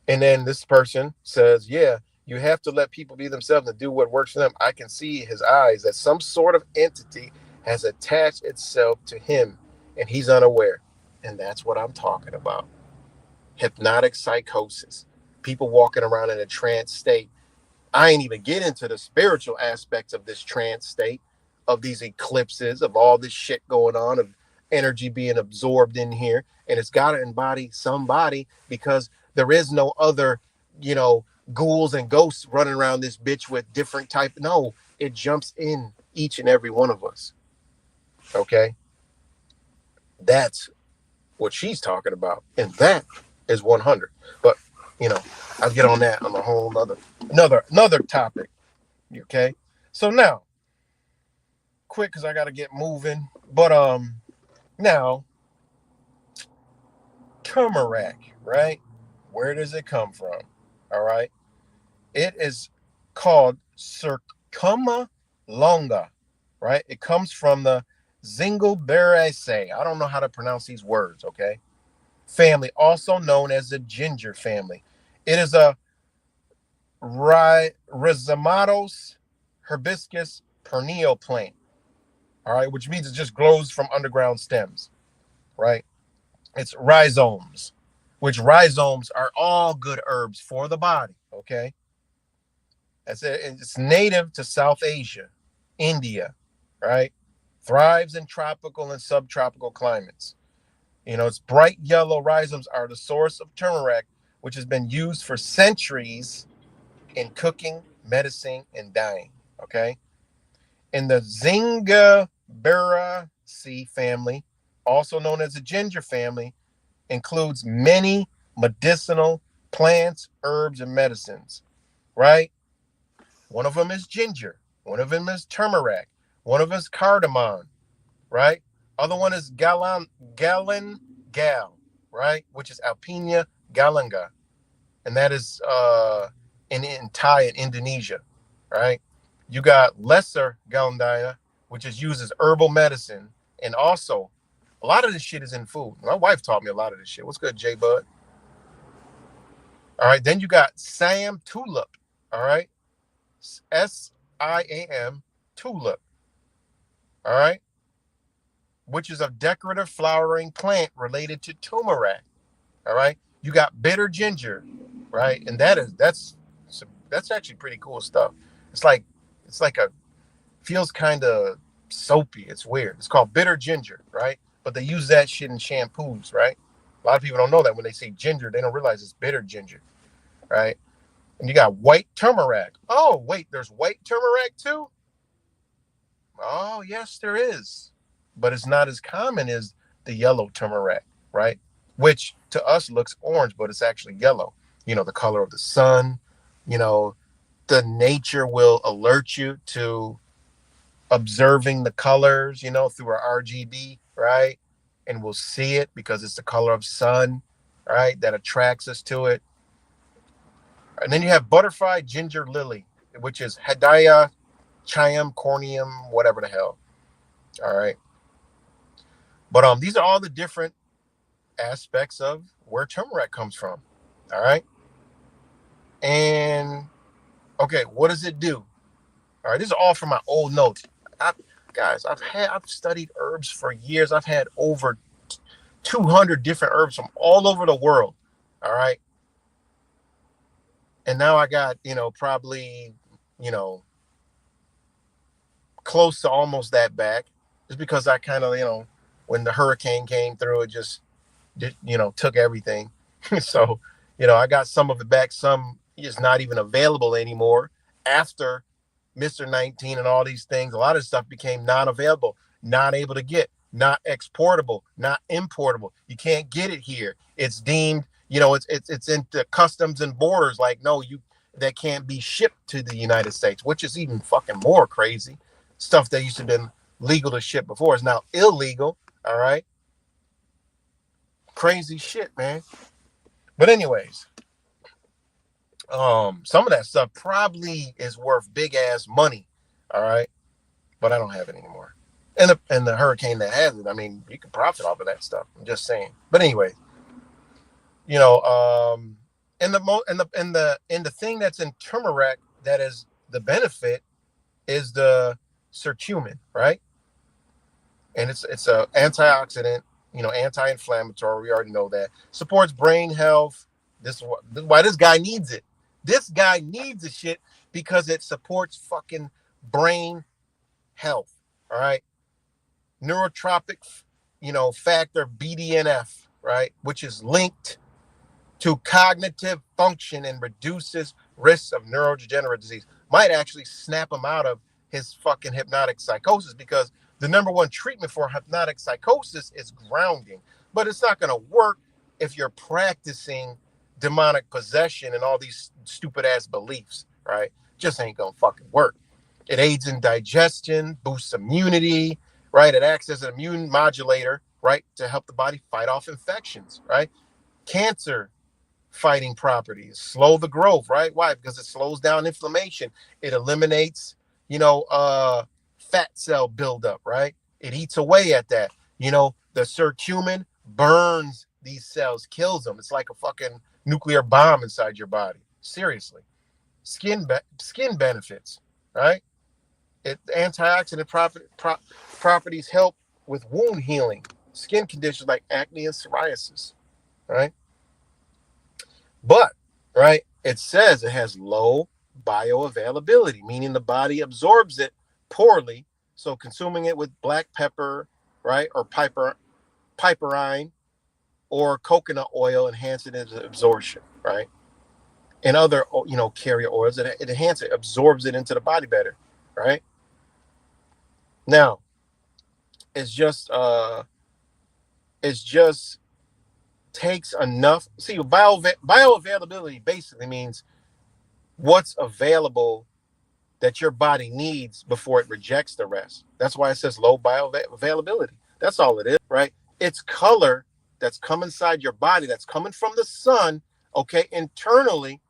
And then this person says, yeah, you have to let people be themselves and do what works for them. I can see his eyes that some sort of entity has attached itself to him and he's unaware. And that's what I'm talking about. Hypnotic psychosis. People walking around in a trance state. I ain't even get into the spiritual aspects of this trance state, of these eclipses, of all this shit going on, of energy being absorbed in here. And it's got to embody somebody, because there is no other, ghouls and ghosts running around this bitch with different type. No, it jumps in each and every one of us. Okay? That's what she's talking about. And that is 100. But, I'll get on that on a whole another topic. Okay? So now, quick, because I got to get moving. But now, turmeric, right? Where does it come from? All right. It is called Curcuma longa, right? It comes from the Zingiberaceae. I don't know how to pronounce these words, okay? Family, also known as the ginger family. It is a rhizomatous hibiscus perennial plant, all right, which means it just grows from underground stems, right? It's rhizomes, which rhizomes are all good herbs for the body, okay? That's it. It's native to South Asia, India, right? Thrives in tropical and subtropical climates. Its bright yellow rhizomes are the source of turmeric, which has been used for centuries in cooking, medicine, and dyeing, okay? In the Zingiberaceae family, also known as the ginger family, includes many medicinal plants, herbs, and medicines, right? One of them is ginger. One of them is turmeric. One of them is cardamom, right? Other one is galangal, right? Which is Alpinia galanga. And that is in Thai and Indonesia, right? You got lesser galandia, which is used as herbal medicine. And also, a lot of this shit is in food. My wife taught me a lot of this shit. What's good, J Bud? All right. Then you got Siam tulip. All right. Siam tulip. All right. Which is a decorative flowering plant related to turmeric. All right. You got bitter ginger, right? And that's actually pretty cool stuff. It's like it's like a feels kind of soapy. It's weird. It's called bitter ginger, right? But they use that shit in shampoos, right? A lot of people don't know that when they say ginger, they don't realize it's bitter ginger, right? And you got white turmeric. Oh, wait, there's white turmeric too? Oh, yes, there is. But it's not as common as the yellow turmeric, right? Which to us looks orange, but it's actually yellow. The color of the sun, you know, the nature will alert you to observing the colors, through our RGB, right? And we'll see it because it's the color of sun, right? That attracts us to it. And then you have butterfly ginger lily, which is Hedaya Chiam corneum, whatever the hell. All right. But these are all the different aspects of where turmeric comes from. All right. And okay, what does it do? All right, this is all from my old notes. I, Guys, I've studied herbs for years. I've had over 200 different herbs from all over the world. All right. And now I got, probably, you know, close to almost that back, just because I kind of, when the hurricane came through, it just, took everything. So, I got some of it back. Some is not even available anymore after Mr. 19 and all these things. A lot of stuff became non-available, not able to get, not exportable, not importable. You can't get it here. It's deemed, it's into customs and borders. Like, no, that can't be shipped to the United States, which is even fucking more crazy. Stuff that used to have been legal to ship before is now illegal. All right. Crazy shit, man. But anyways, some of that stuff probably is worth big ass money. All right. But I don't have it anymore. And the hurricane that has it, I mean, you can profit off of that stuff. I'm just saying. But anyway, you know, and the thing that's in turmeric that is the benefit is the curcumin, right? And it's a antioxidant, anti-inflammatory. We already know that. Supports brain health. This is why this guy needs it. This guy needs the shit because it supports fucking brain health. All right. Neurotropic, factor BDNF, right, which is linked to cognitive function and reduces risks of neurodegenerative disease. Might actually snap him out of his fucking hypnotic psychosis, because the number one treatment for hypnotic psychosis is grounding. But it's not going to work if you're practicing demonic possession and all these stupid ass beliefs, right? Just ain't going to fucking work. It aids in digestion, boosts immunity, right? It acts as an immune modulator, right, to help the body fight off infections, right? Cancer fighting properties, slow the growth, right? Why? Because it slows down inflammation. It eliminates, fat cell buildup, right? It eats away at that. The curcumin burns these cells, kills them. It's like a fucking nuclear bomb inside your body. Seriously. Skin benefits, right? Antioxidant properties help with wound healing, skin conditions like acne and psoriasis, right? But, right, it says it has low bioavailability, meaning the body absorbs it poorly. So consuming it with black pepper, right, or piperine or coconut oil enhances its absorption, right? And other, carrier oils, it enhances it, absorbs it into the body better, right? Now, it's just takes enough. See, bioavailability basically means what's available that your body needs before it rejects the rest. That's why it says low bioavailability. That's all it is, right? It's color that's come inside your body, that's coming from the sun, okay, internally,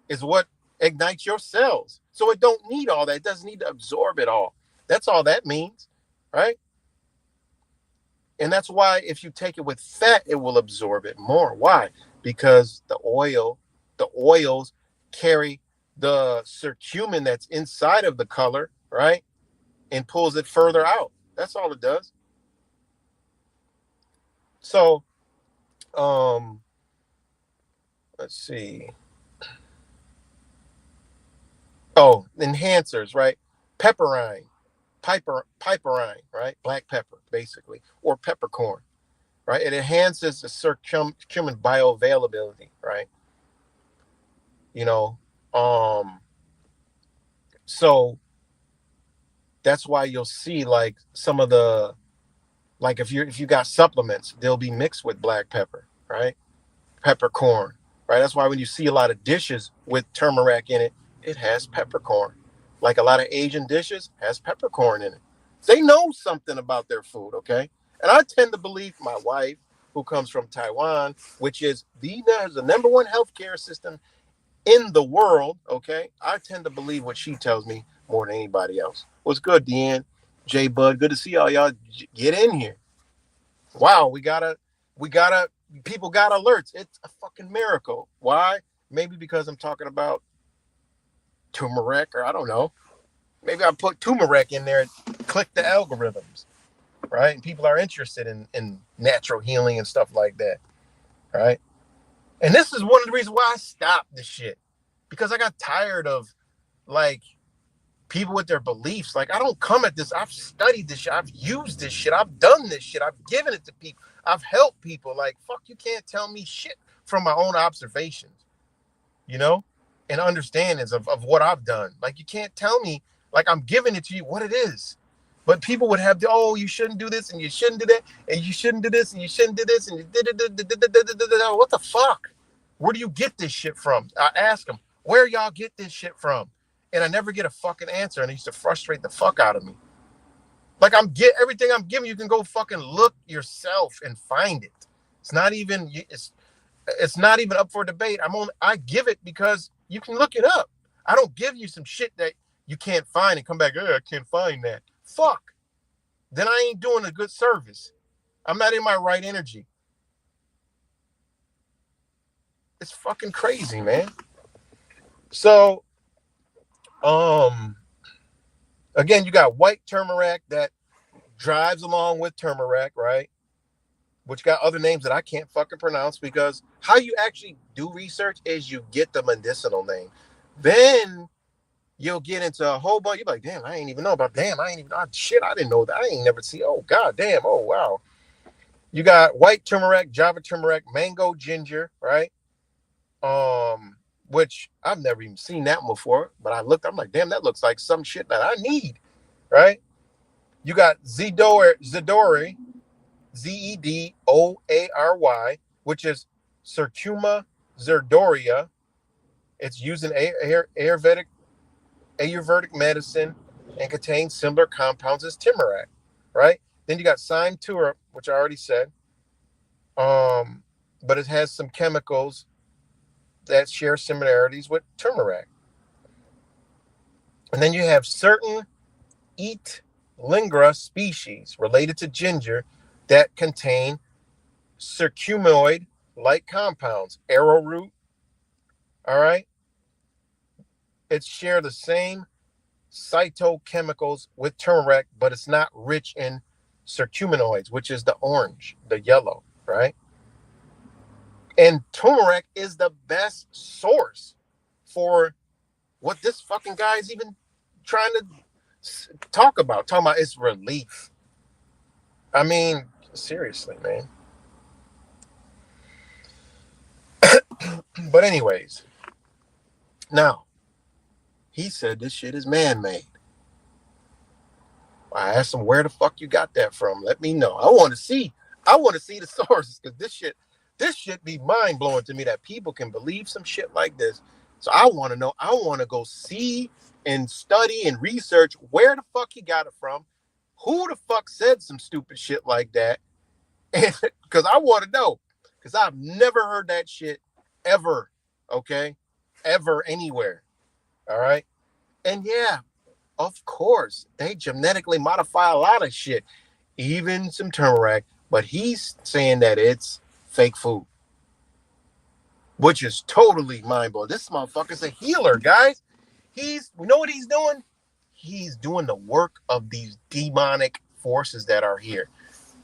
is what ignites your cells. So it don't need all that. It doesn't need to absorb it all. That's all that means, right? And that's why if you take it with fat, it will absorb it more. Why? Because the oils carry the curcumin that's inside of the color, right? And pulls it further out. That's all it does. So, let's see. Oh, enhancers, right? Pepperine, piperine, right? Black pepper, basically, or peppercorn, right? It enhances the curcumin bioavailability, right? You know, um, so that's why you'll see like some of the like if you got supplements, they'll be mixed with black pepper, right? Peppercorn, right? That's why when you see a lot of dishes with turmeric in it, it has peppercorn. Like a lot of Asian dishes has peppercorn in it. They know something about their food, okay? And I tend to believe my wife, who comes from Taiwan, which is the number one healthcare system in the world, okay? I tend to believe what she tells me more than anybody else. What's good, Deanne? J Bud, good to see y'all. Get in here. Wow, people got alerts. It's a fucking miracle. Why? Maybe because I'm talking about turmeric, or I don't know. Maybe I put turmeric in there and click the algorithms, right? And people are interested in natural healing and stuff like that, right? And this is one of the reasons why I stopped this shit, because I got tired of like people with their beliefs. Like, I don't come at this. I've studied this shit. I've used this shit. I've done this shit. I've given it to people. I've helped people. Like, fuck, you can't tell me shit from my own observations, you know, and understandings of what I've done. Like, you can't tell me, like, I'm giving it to you what it is. But people would have oh, you shouldn't do this and you shouldn't do that and you shouldn't do this and you shouldn't do this and you what the fuck? Where do you get this shit from? I ask them, where y'all get this shit from? And I never get a fucking answer, and it used to frustrate the fuck out of me. Like, everything I'm giving you can go fucking look yourself and find it. It's not even up for debate. I give it because you can look it up. I don't give you some shit that you can't find and come back, I can't find that. Fuck. Then I ain't doing a good service. I'm not in my right energy. It's fucking crazy, man. So, again, you got white turmeric that drives along with turmeric, right? Which got other names that I can't fucking pronounce, because how you actually do research is you get the medicinal name. Then you'll get into a whole bunch. You're like, damn, I ain't even know about, I didn't know that. I ain't never see, oh, god damn, oh, wow. You got white turmeric, Java turmeric, mango ginger, right? Which I've never even seen that one before, but I'm like, damn, that looks like some shit that I need, right? You got Zedory, Zedoary, which is Curcuma zerdoria. It's used in Ayurvedic medicine and contains similar compounds as turmeric, right? Then you got Cyme tulip, which I already said, but it has some chemicals that share similarities with turmeric. And then you have certain Eat Lingra species related to ginger that contain curcuminoid-like compounds. Arrowroot, all right? It shares the same phytochemicals with turmeric, but it's not rich in curcuminoids, which is the orange, the yellow, right? And turmeric is the best source for what this fucking guy is even trying to talking about its relief. I mean, seriously, man. But anyways, now, he said this shit is man-made. I asked him, where the fuck you got that from? Let me know. I want to see the sources, because this shit be mind-blowing to me that people can believe some shit like this. So I want to know. I want to go see and study and research where the fuck he got it from, who the fuck said some stupid shit like that, because I want to know, because I've never heard that shit ever, okay? Ever, anywhere, all right? And yeah, of course, they genetically modify a lot of shit, even some turmeric, but he's saying that it's fake food, which is totally mind-blowing. This motherfucker's a healer, guys. You know what he's doing? He's doing the work of these demonic forces that are here,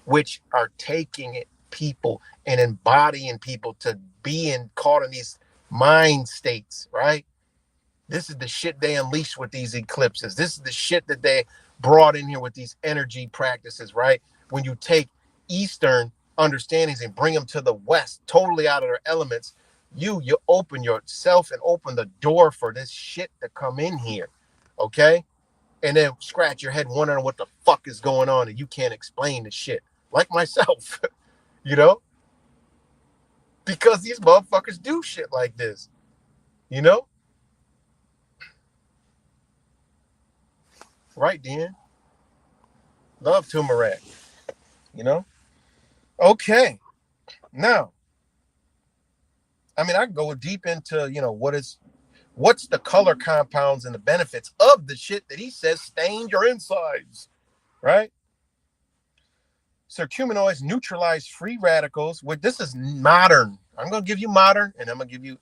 which are taking people and embodying people to be caught in these mind states, right? This is the shit they unleash with these eclipses. This is the shit that they brought in here with these energy practices, right? When you take Eastern understandings and bring them to the West, totally out of their elements, you open yourself and open the door for this shit to come in here, okay? And then scratch your head wondering what the fuck is going on and you can't explain the shit. Like myself, you know? Because these motherfuckers do shit like this, you know? Right, Dan? Love turmeric, you know? Okay. Now, I mean, I can go deep into, what's the color compounds and the benefits of the shit that he says stained your insides, right? Curcuminoids neutralize free radicals. This is modern. I'm going to give you modern, and I'm going to give you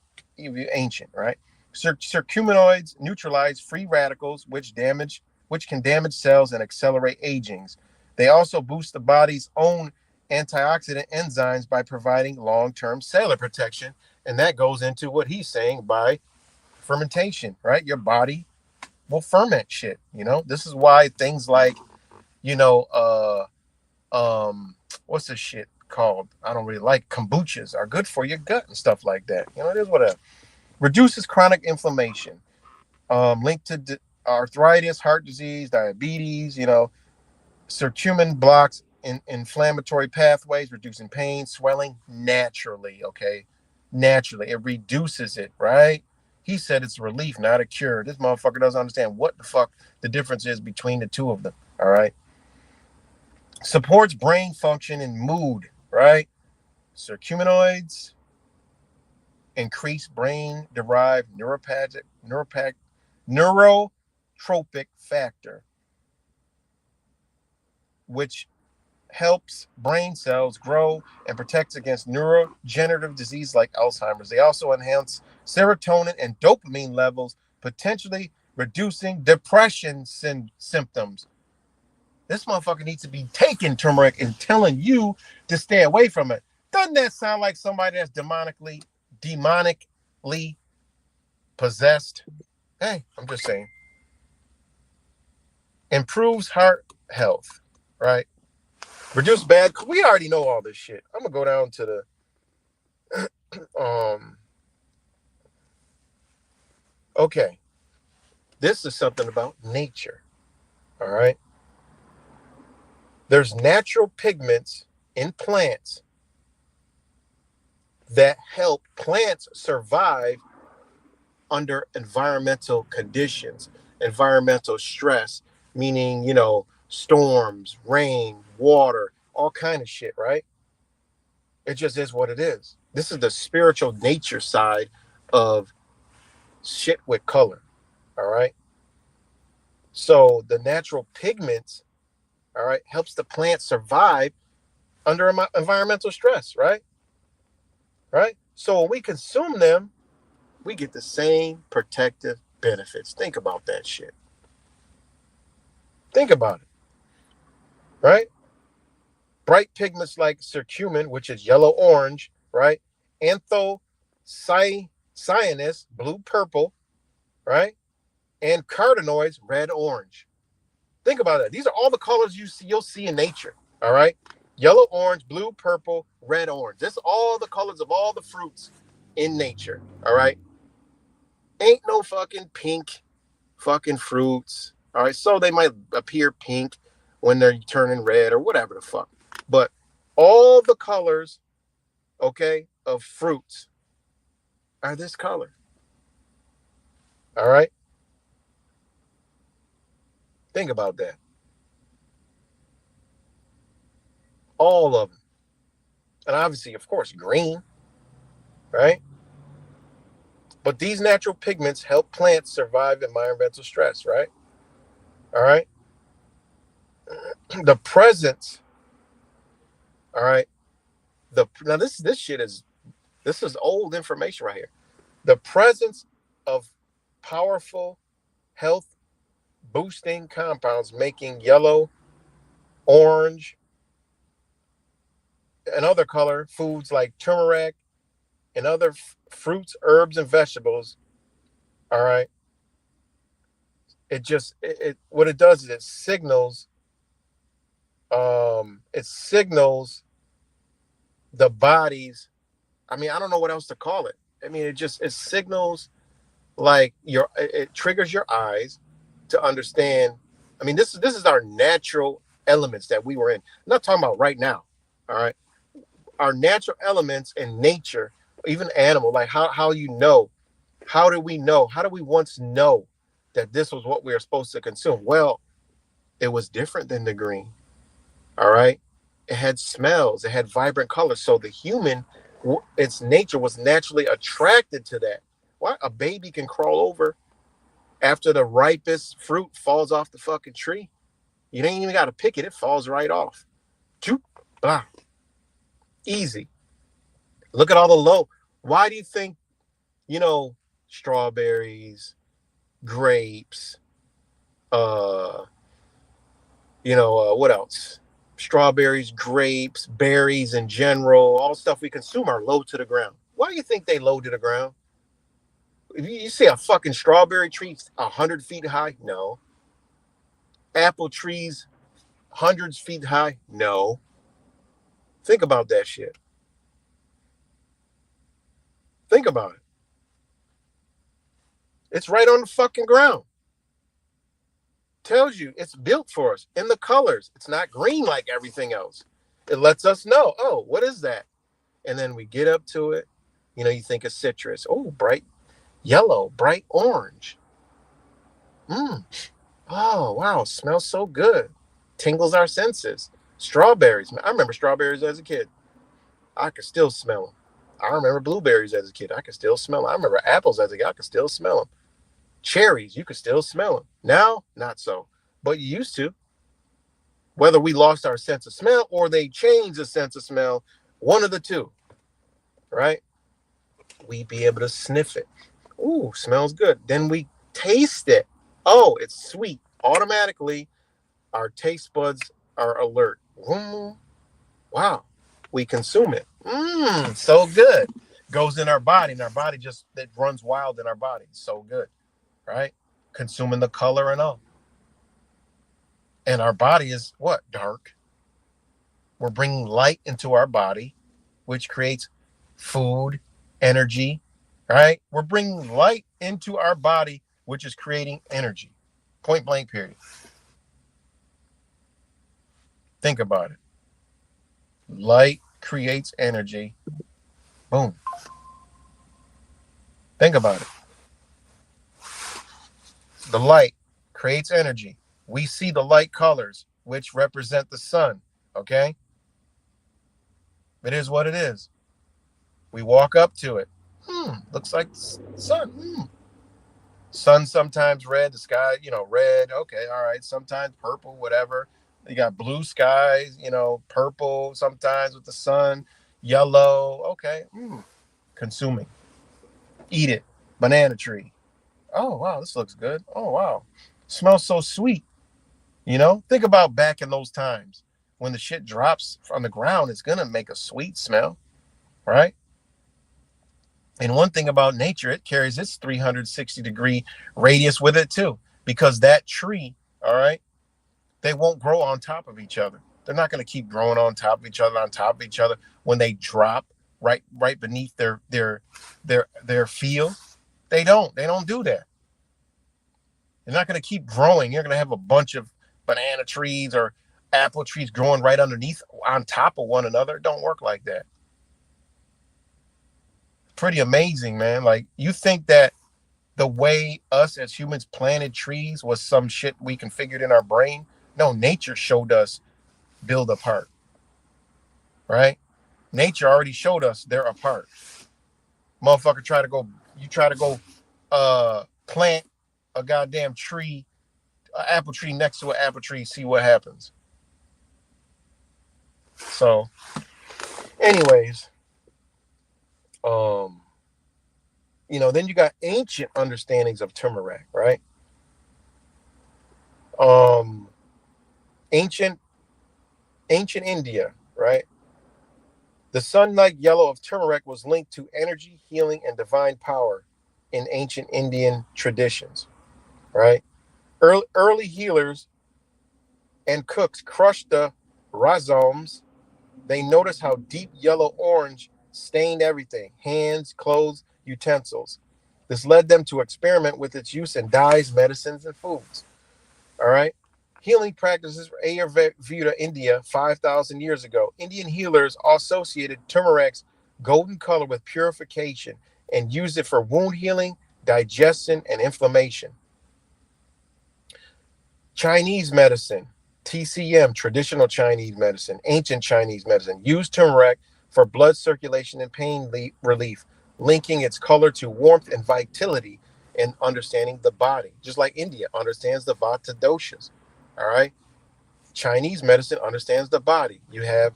ancient, right? Curcuminoids neutralize free radicals, which can damage cells and accelerate aging. They also boost the body's own antioxidant enzymes by providing long-term cellular protection, and that goes into what he's saying by fermentation, right? Your body will ferment shit. This is why things like, what's this shit called? I don't really like kombuchas are good for your gut and stuff like that. It is whatever. Reduces chronic inflammation, linked to arthritis, heart disease, diabetes. Curcumin blocks inflammatory pathways, reducing pain, swelling naturally. Okay, naturally, it reduces it. Right? He said it's a relief, not a cure. This motherfucker doesn't understand what the fuck the difference is between the two of them. All right. Supports brain function and mood, right? Curcuminoids increase brain-derived neurotropic factor, which helps brain cells grow and protects against neurodegenerative disease like Alzheimer's. They also enhance serotonin and dopamine levels, potentially reducing depression symptoms. This motherfucker needs to be taking turmeric and telling you to stay away from it. Doesn't that sound like somebody that's demonically possessed? Hey, I'm just saying. Improves heart health, right? Reduce bad. We already know all this shit. I'm gonna go down to the okay. This is something about nature. All right. There's natural pigments in plants that help plants survive under environmental conditions, environmental stress, meaning, storms, rain, water, all kind of shit, right? It just is what it is. This is the spiritual nature side of shit with color, all right? So the natural pigments, all right, helps the plant survive under environmental stress, right? Right? So when we consume them, we get the same protective benefits. Think about that shit. Think about it, right? Bright pigments like curcumin, which is yellow-orange, right? Anthocyanins, blue-purple, right? And carotenoids, red-orange. Think about that. These are all the colors you'll see in nature, all right? Yellow, orange, blue, purple, red, orange. This is all the colors of all the fruits in nature, all right? Ain't no fucking pink fucking fruits, all right? So they might appear pink when they're turning red or whatever the fuck. But all the colors, okay, of fruits are this color, all right? Think about that. All of them. And obviously, of course, green, right? But these natural pigments help plants survive environmental stress, right? All right. The presence, all right. Now this shit is old information right here. The presence of powerful health boosting compounds making yellow, orange, and other color foods like turmeric, and other fruits, herbs, and vegetables, all right, what it does is it signals the body's, I mean, I don't know what else to call it. I mean, it signals, like, it triggers your eyes to understand. I mean, this is our natural elements that we were in. I'm not talking about right now. All right. Our natural elements in nature, even animal, like how you know, how do we know? How do we once know that this was what we were supposed to consume? Well, it was different than the green. All right. It had smells, it had vibrant colors. So the human, its nature was naturally attracted to that. Why? A baby can crawl over after the ripest fruit falls off the fucking tree. You ain't even got to pick it, it falls right off. Choop, blah. Easy. Look at all the low. Why do you think, you know, strawberries, grapes, what else? Strawberries, grapes, berries in general, all stuff we consume are low to the ground. Why do you think they low to the ground? If you see a fucking strawberry tree 100 feet high, no. Apple trees hundreds feet high, no. Think about that shit. Think about it. It's right on the fucking ground. Tells you it's built for us in the colors. It's not green like everything else. It lets us know, oh, what is that? And then we get up to it. You know, you think it's citrus. Oh, bright yellow, bright orange. Oh, wow, smells so good. Tingles our senses. Strawberries. I remember strawberries as a kid. I could still smell them. I remember blueberries as a kid. I could still smell them. I remember apples as a kid. I could still smell them. Cherries, you could still smell them. Now, not so. But you used to. Whether we lost our sense of smell or they changed the sense of smell, one of the two, right? We'd be able to sniff it. Ooh, smells good. Then we taste it. Oh, it's sweet. Automatically, our taste buds are alert. Wow. We consume it. So good. Goes in our body, and our body just, it runs wild in our body. So good, right? Consuming the color and all. And our body is what? Dark. We're bringing light into our body, which creates food, energy, right? We're bringing light into our body, which is creating energy. Point blank, period. Think about it. Light creates energy. Boom. Think about it. The light creates energy. We see the light colors, which represent the sun. Okay? It is what it is. We walk up to it. Looks like sun. Sun sometimes red, the sky, red. Okay, all right. Sometimes purple, whatever. You got blue skies, purple sometimes with the sun, yellow. Okay. Consuming. Eat it. Banana tree. Oh, wow, this looks good. Oh, wow. Smells so sweet. Think about back in those times when the shit drops on the ground, it's going to make a sweet smell, right? And one thing about nature, it carries its 360-degree radius with it too, because that tree, all right, they won't grow on top of each other. They're not going to keep growing on top of each other when they drop right beneath their field. They don't do that. They're not going to keep growing. You're going to have a bunch of banana trees or apple trees growing right underneath on top of one another. It don't work like that. Pretty amazing, man. Like, you think that the way us as humans planted trees was some shit we configured in our brain? No, nature showed us build apart, right? Nature already showed us they're apart. Motherfucker try to go plant a goddamn tree, an apple tree next to an apple tree, see what happens. So anyways, then you got ancient understandings of turmeric, right? Ancient India, right? The sun-like yellow of turmeric was linked to energy, healing, and divine power in ancient Indian traditions, right? Early healers and cooks crushed the rhizomes. They noticed how deep yellow orange stained everything: hands, clothes, utensils. This led them to experiment with its use in dyes, medicines, and foods. All right. Healing practices for Ayurveda India 5,000 years ago. Indian healers associated turmeric's golden color with purification and used it for wound healing, digestion, and inflammation. Chinese medicine, TCM, traditional Chinese medicine, ancient Chinese medicine, used turmeric for blood circulation and pain relief, linking its color to warmth and vitality and understanding the body, just like India understands the Vata doshas. All right. Chinese medicine understands the body. You have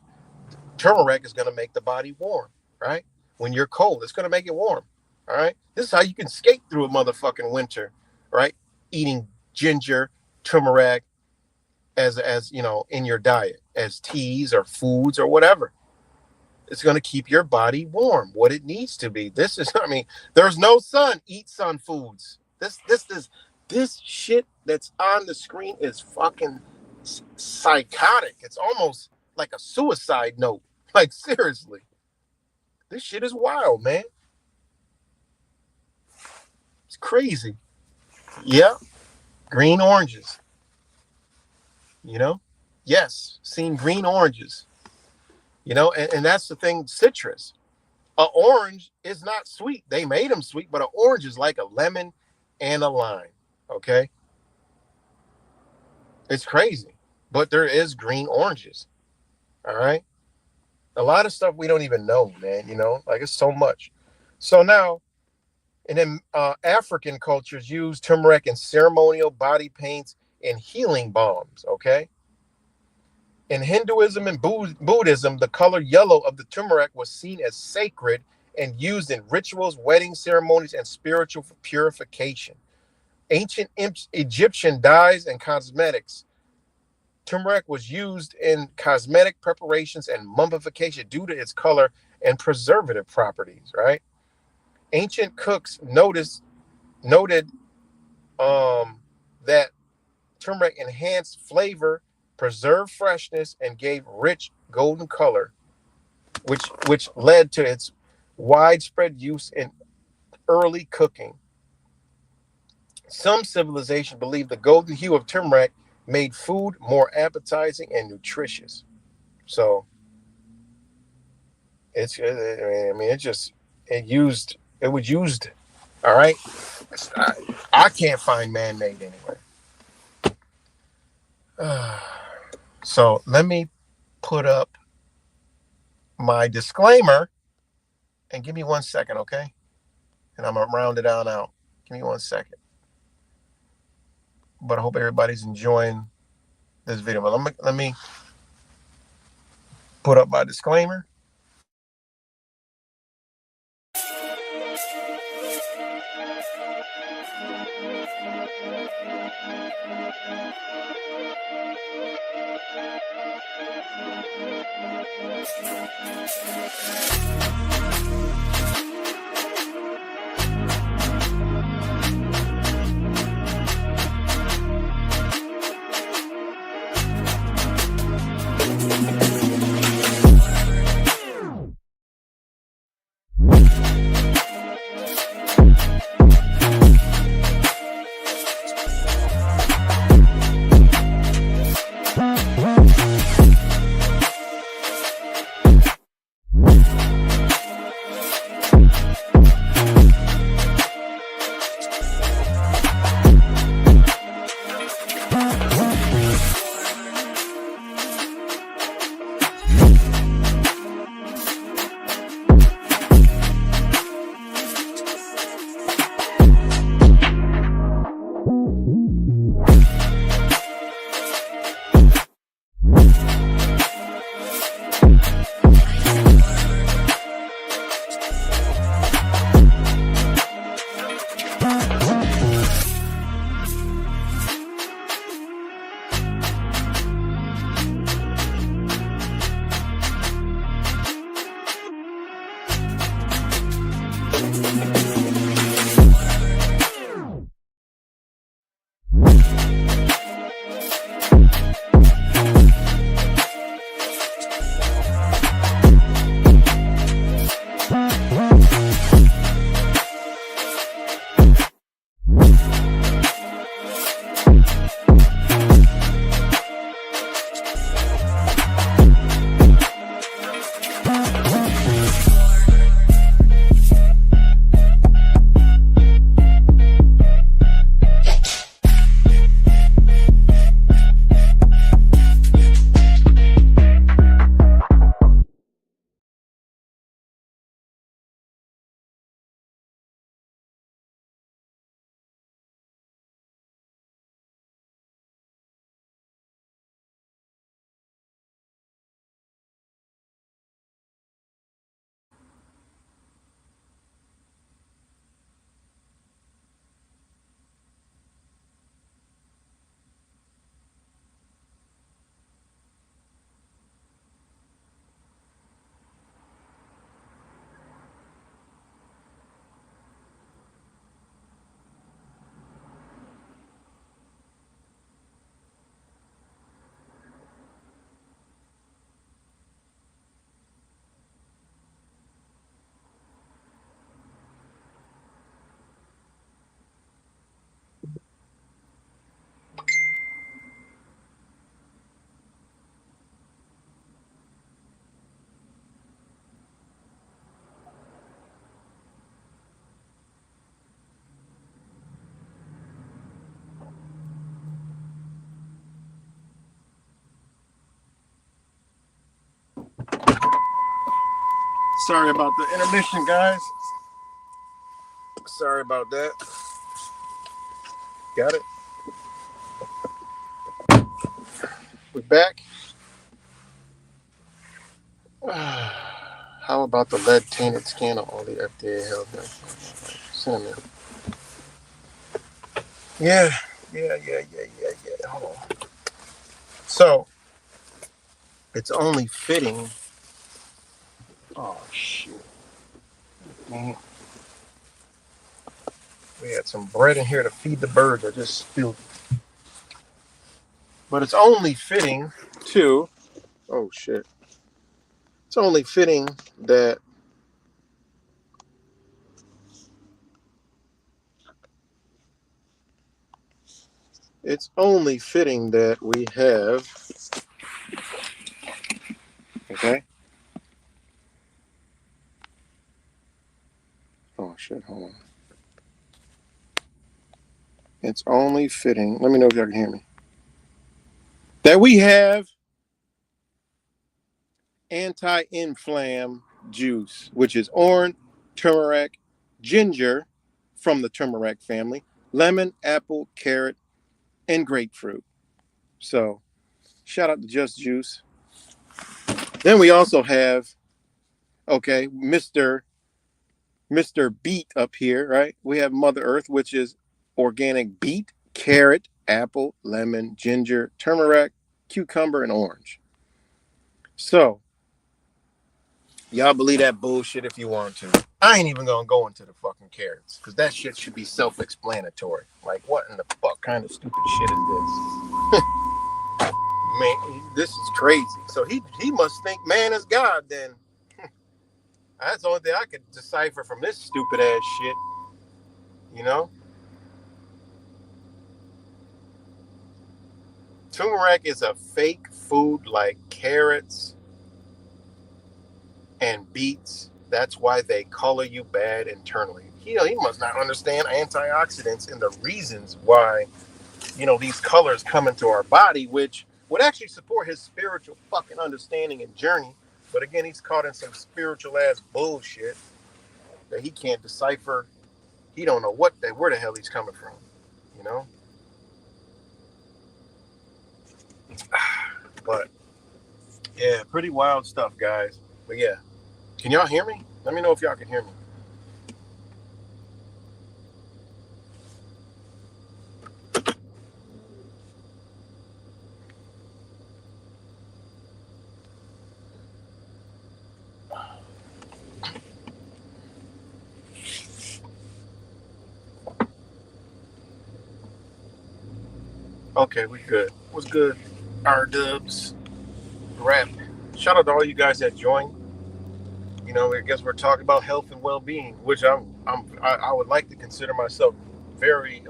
turmeric is going to make the body warm, right? When you're cold, it's going to make it warm. All right. This is how you can skate through a motherfucking winter, right? Eating ginger, turmeric as you know, in your diet as teas or foods or whatever. It's going to keep your body warm, what it needs to be. This is, I mean, there's no sun. Eat sun foods. This shit that's on the screen is fucking psychotic. It's almost like a suicide note. Like, seriously. This shit is wild, man. It's crazy. Yeah. Green oranges. You know? Yes. Seen green oranges. You know, and that's the thing, citrus. An orange is not sweet. They made them sweet, but an orange is like a lemon and a lime. Okay? It's crazy. But there is green oranges. All right? A lot of stuff we don't even know, man, you know? Like, it's so much. So now, and then African cultures use turmeric in ceremonial body paints and healing balms, okay? In Hinduism and Buddhism, the color yellow of the turmeric was seen as sacred and used in rituals, wedding ceremonies, and spiritual purification. Ancient Egyptian dyes and cosmetics. Turmeric was used in cosmetic preparations and mummification due to its color and preservative properties, right? Ancient cooks noted that turmeric enhanced flavor, preserved freshness, and gave rich golden color, which led to its widespread use in early cooking. Some civilizations believe the golden hue of turmeric made food more appetizing and nutritious. So it was used. All right. I can't find man-made anywhere. So let me put up my disclaimer and give me 1 second, okay? And I'm going to round it on out. Give me 1 second. But I hope everybody's enjoying this video. But let me put up my disclaimer. Sorry about the intermission, guys. Sorry about that. Got it. We're back. How about the lead tainted scan of all the FDA held cinnamon? Yeah. Hold on. So it's only fitting. Oh shit. Man. We had some bread in here to feed the birds. I just spilled it. But it's only fitting to. Oh shit. It's only fitting that we have. Okay. Oh shit, hold on. It's only fitting. Let me know if y'all can hear me. That we have anti-inflam juice, which is orange, turmeric, ginger from the turmeric family, lemon, apple, carrot, and grapefruit. So, shout out to Just Juice. Then we also have, okay, Mr. Beet up here, right? We have Mother Earth, which is organic beet, carrot, apple, lemon, ginger, turmeric, cucumber, and orange. So, y'all believe that bullshit if you want to. I ain't even gonna go into the fucking carrots, because that shit should be self-explanatory. Like, what in the fuck kind of stupid shit is this? Man, this is crazy. So he must think man is God then. That's the only thing I could decipher from this stupid ass shit. You know? Turmeric is a fake food like carrots and beets. That's why they color you bad internally. He must not understand antioxidants and the reasons why, these colors come into our body, which would actually support his spiritual fucking understanding and journey. But again, he's caught in some spiritual ass bullshit that he can't decipher. He don't know where the hell he's coming from, you know? But yeah, pretty wild stuff, guys. But yeah, can y'all hear me? Let me know if y'all can hear me. Okay, we good. What's good? R Dubs, rap. Shout out to all you guys that joined. I guess we're talking about health and well-being, which I would like to consider myself very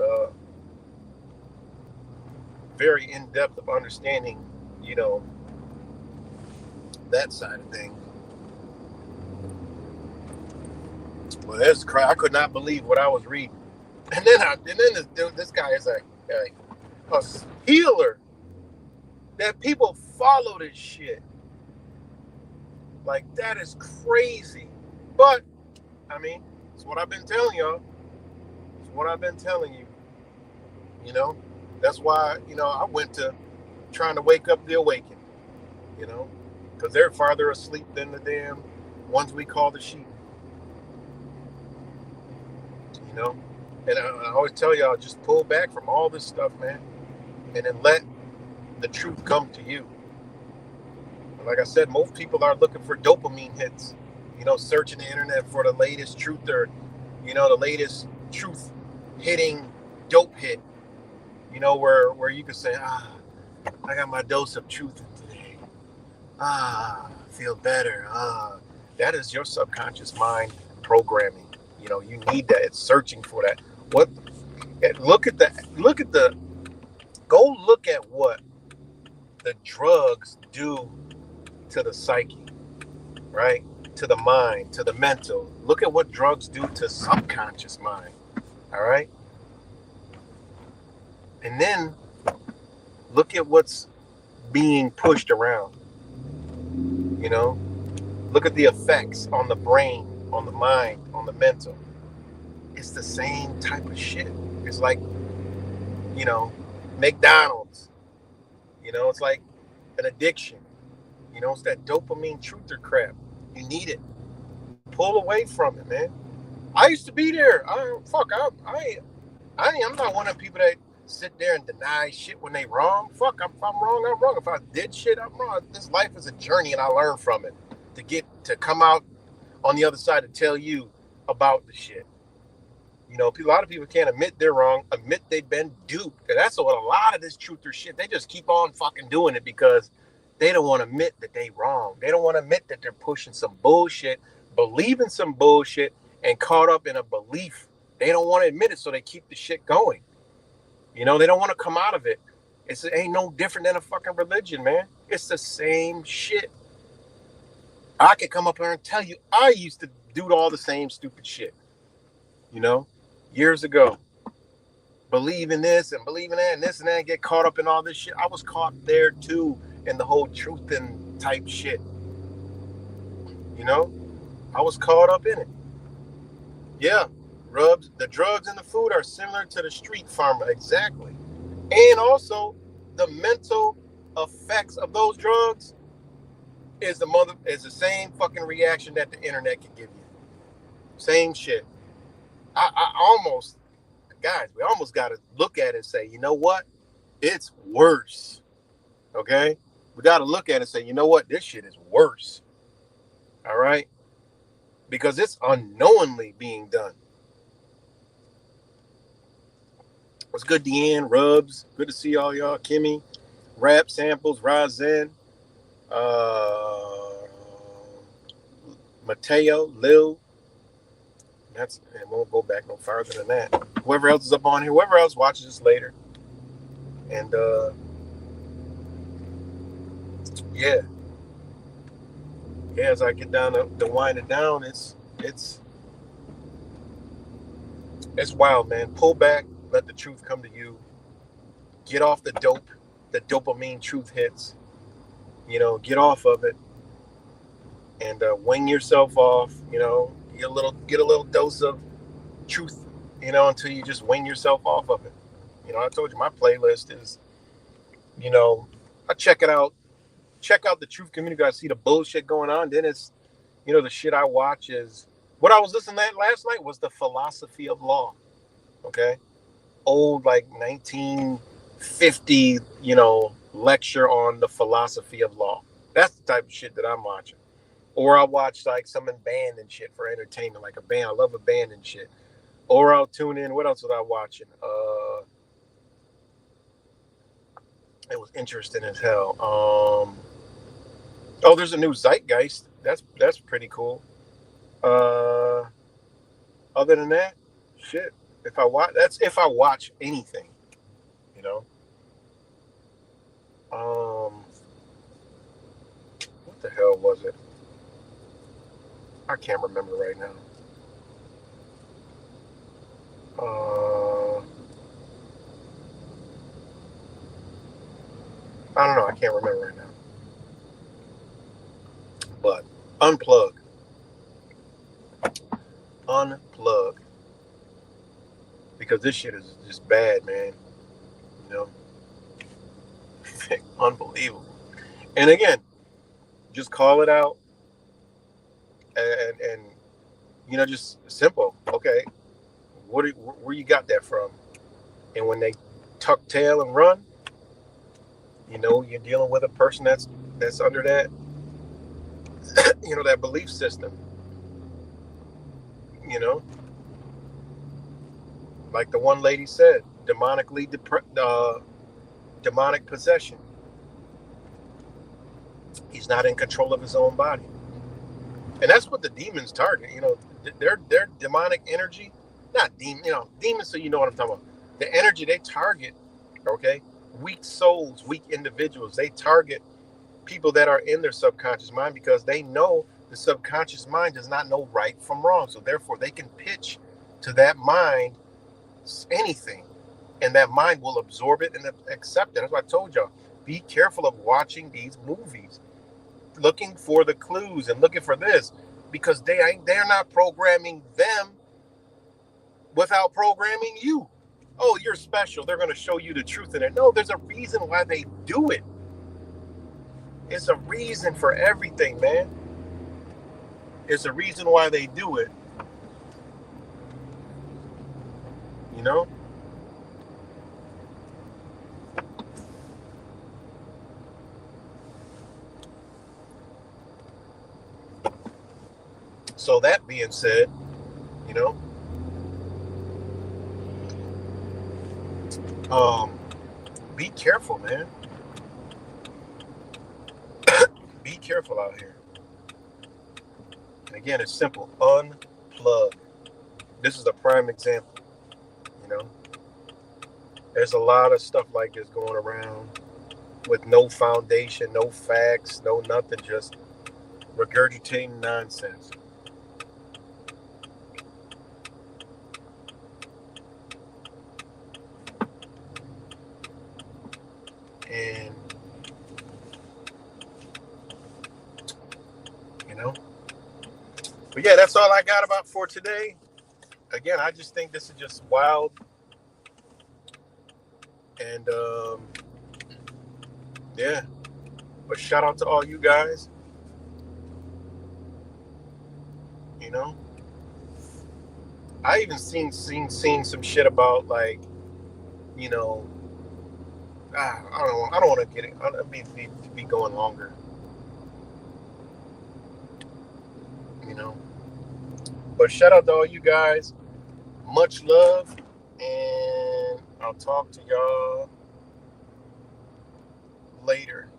very in depth of understanding, that side of things. Well, that's crazy. I could not believe what I was reading, and then this guy is a healer. That people follow this shit. Like, that is crazy. But I mean, it's what I've been telling y'all. It's what I've been telling you. That's why, I went to trying to wake up the awakened, because they're farther asleep than the damn ones we call the sheep, And I always tell y'all, just pull back from all this stuff, man, and then let the truth come to you. Like I said, most people are looking for dopamine hits, searching the internet for the latest truth or, the latest truth hitting dope hit, where you can say, I got my dose of truth today. Feel better. That is your subconscious mind programming. You need that. It's searching for that. Go look at what the drugs do to the psyche, right? To the mind, to the mental. Look at what drugs do to subconscious mind, all right? And then look at what's being pushed around, Look at the effects on the brain, on the mind, on the mental. It's the same type of shit. It's like, you know, McDonald's. You know, it's like an addiction. You know, it's that dopamine truther crap. You need it. Pull away from it, man. I used to be there. I'm not one of the people that sit there and deny shit when they wrong. Fuck, if I'm wrong, I'm wrong. If I did shit, I'm wrong. This life is a journey, and I learn from it to come out on the other side to tell you about the shit. You know, a lot of people can't admit they're wrong, admit they've been duped. And that's what a lot of this truther shit. They just keep on fucking doing it because they don't want to admit that they wrong. They don't want to admit that they're pushing some bullshit, believing some bullshit, and caught up in a belief. They don't want to admit it, so they keep the shit going. You know, they don't want to come out of it. It ain't no different than a fucking religion, man. It's the same shit. I could come up here and tell you I used to do all the same stupid shit. You know, years ago. Believe in this and believe in that and this and that, and get caught up in all this shit. I was caught there too in the whole truth and type shit. You know, I was caught up in it. Yeah, the drugs and the food are similar to the street farmer, exactly. And also, the mental effects of those drugs is the same fucking reaction that the internet can give you. Same shit. We almost got to look at it and say, you know what? It's worse. Okay? We got to look at it and say, you know what? This shit is worse. All right? Because it's unknowingly being done. What's good, Deanne, Rubs? Good to see all y'all. Kimmy, Rap Samples, Razen, Mateo, Lil. And we'll go back no farther than that. Whoever else is up on here, whoever else watches this later. And yeah, as I get down to wind it down, it's wild, man. Pull back, let the truth come to you. Get off the dope, the dopamine truth hits. You know, get off of it and wing yourself off. You know, get a little dose of truth. You know, until you just wing yourself off of it. You know, I told you my playlist is, you know, I check it out. Check out the truth community. I see the bullshit going on. Then it's, you know, the shit I watch is what I was listening to last night was the philosophy of law. Okay, old like 1950, you know, lecture on the philosophy of law. That's the type of shit that I'm watching. Or I'll watch like some band and shit for entertainment, like a band. I love a band and shit. Or I'll tune in. What else was I watching? It was interesting as hell. Oh, there's a new Zeitgeist. That's pretty cool. Other than that, shit. If I watch anything, you know. What the hell was it? I can't remember right now. I don't know. I can't remember right now. But unplug. Because this shit is just bad, man. You know? Unbelievable. And again, just call it out. And you know, just simple. Okay, where you got that from? And when they tuck tail and run, you know, you're dealing with a person that's under that, you know, that belief system. You know, like the one lady said, demonic possession. He's not in control of his own body. And that's what the demons target. You know, their demonic energy, not demon, you know, demons. So you know what I'm talking about. The energy they target, okay, weak souls, weak individuals. They target people that are in their subconscious mind because they know the subconscious mind does not know right from wrong. So therefore, they can pitch to that mind anything, and that mind will absorb it and accept it. That's why I told y'all, be careful of watching these movies. looking for the clues and looking for this, because they're not programming them without programming you. Oh, you're special. They're going to show you the truth in it. No, there's a reason why they do it. It's a reason for everything, man. It's a reason why they do it. You know? So that being said, you know, be careful, man. Be careful out here. And again, it's simple. Unplug. This is a prime example. You know, there's a lot of stuff like this going around with no foundation, no facts, no nothing, just regurgitating nonsense. And, you know, but yeah, that's all I got about for today. Again, I just think this is just wild. And, yeah, but shout out to all you guys. You know, I even seen some shit about, like, you know, I don't want to get it. I'll be going longer. You know, but shout out to all you guys. Much love, and I'll talk to y'all later.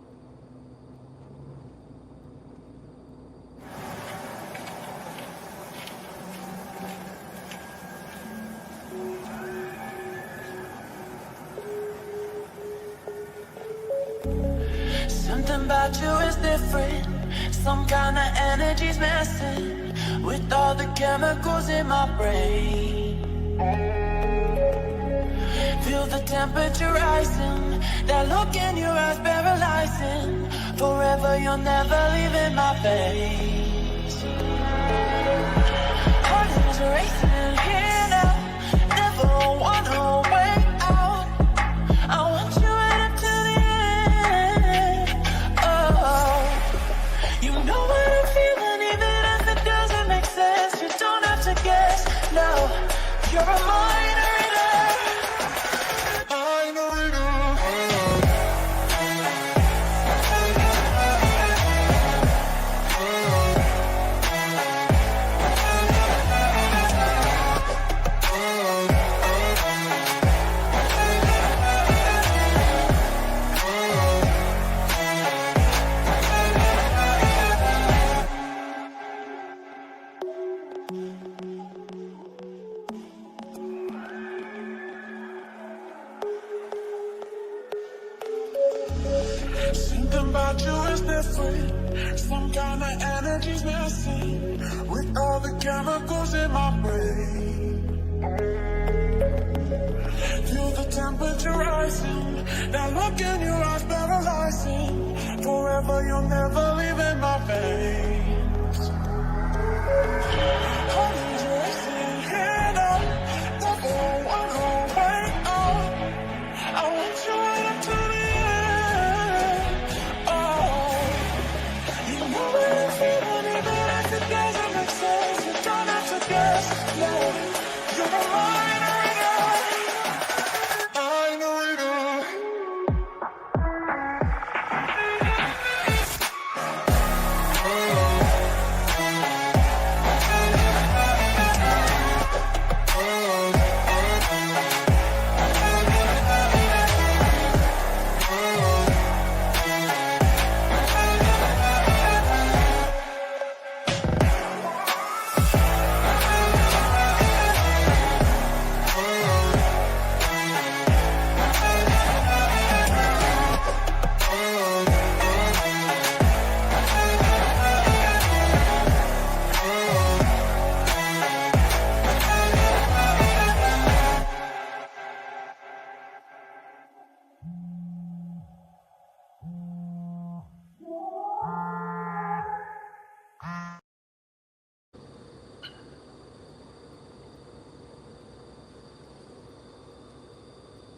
Something about you is different. Some kind of energy's messing with all the chemicals in my brain. Feel the temperature rising, that look in your eyes paralyzing. Forever you'll never leave in my face. Heart is racing here now, never wanna wait out. I want you right up to the end. Oh, you know what I'm feeling, even if it doesn't make sense. You don't have to guess, no, you're a minor. Something about you is different. Some kind of energy's missing with all the chemicals in my brain. Feel the temperature rising, that look in your eyes paralyzing. Forever you'll never leave in my veins.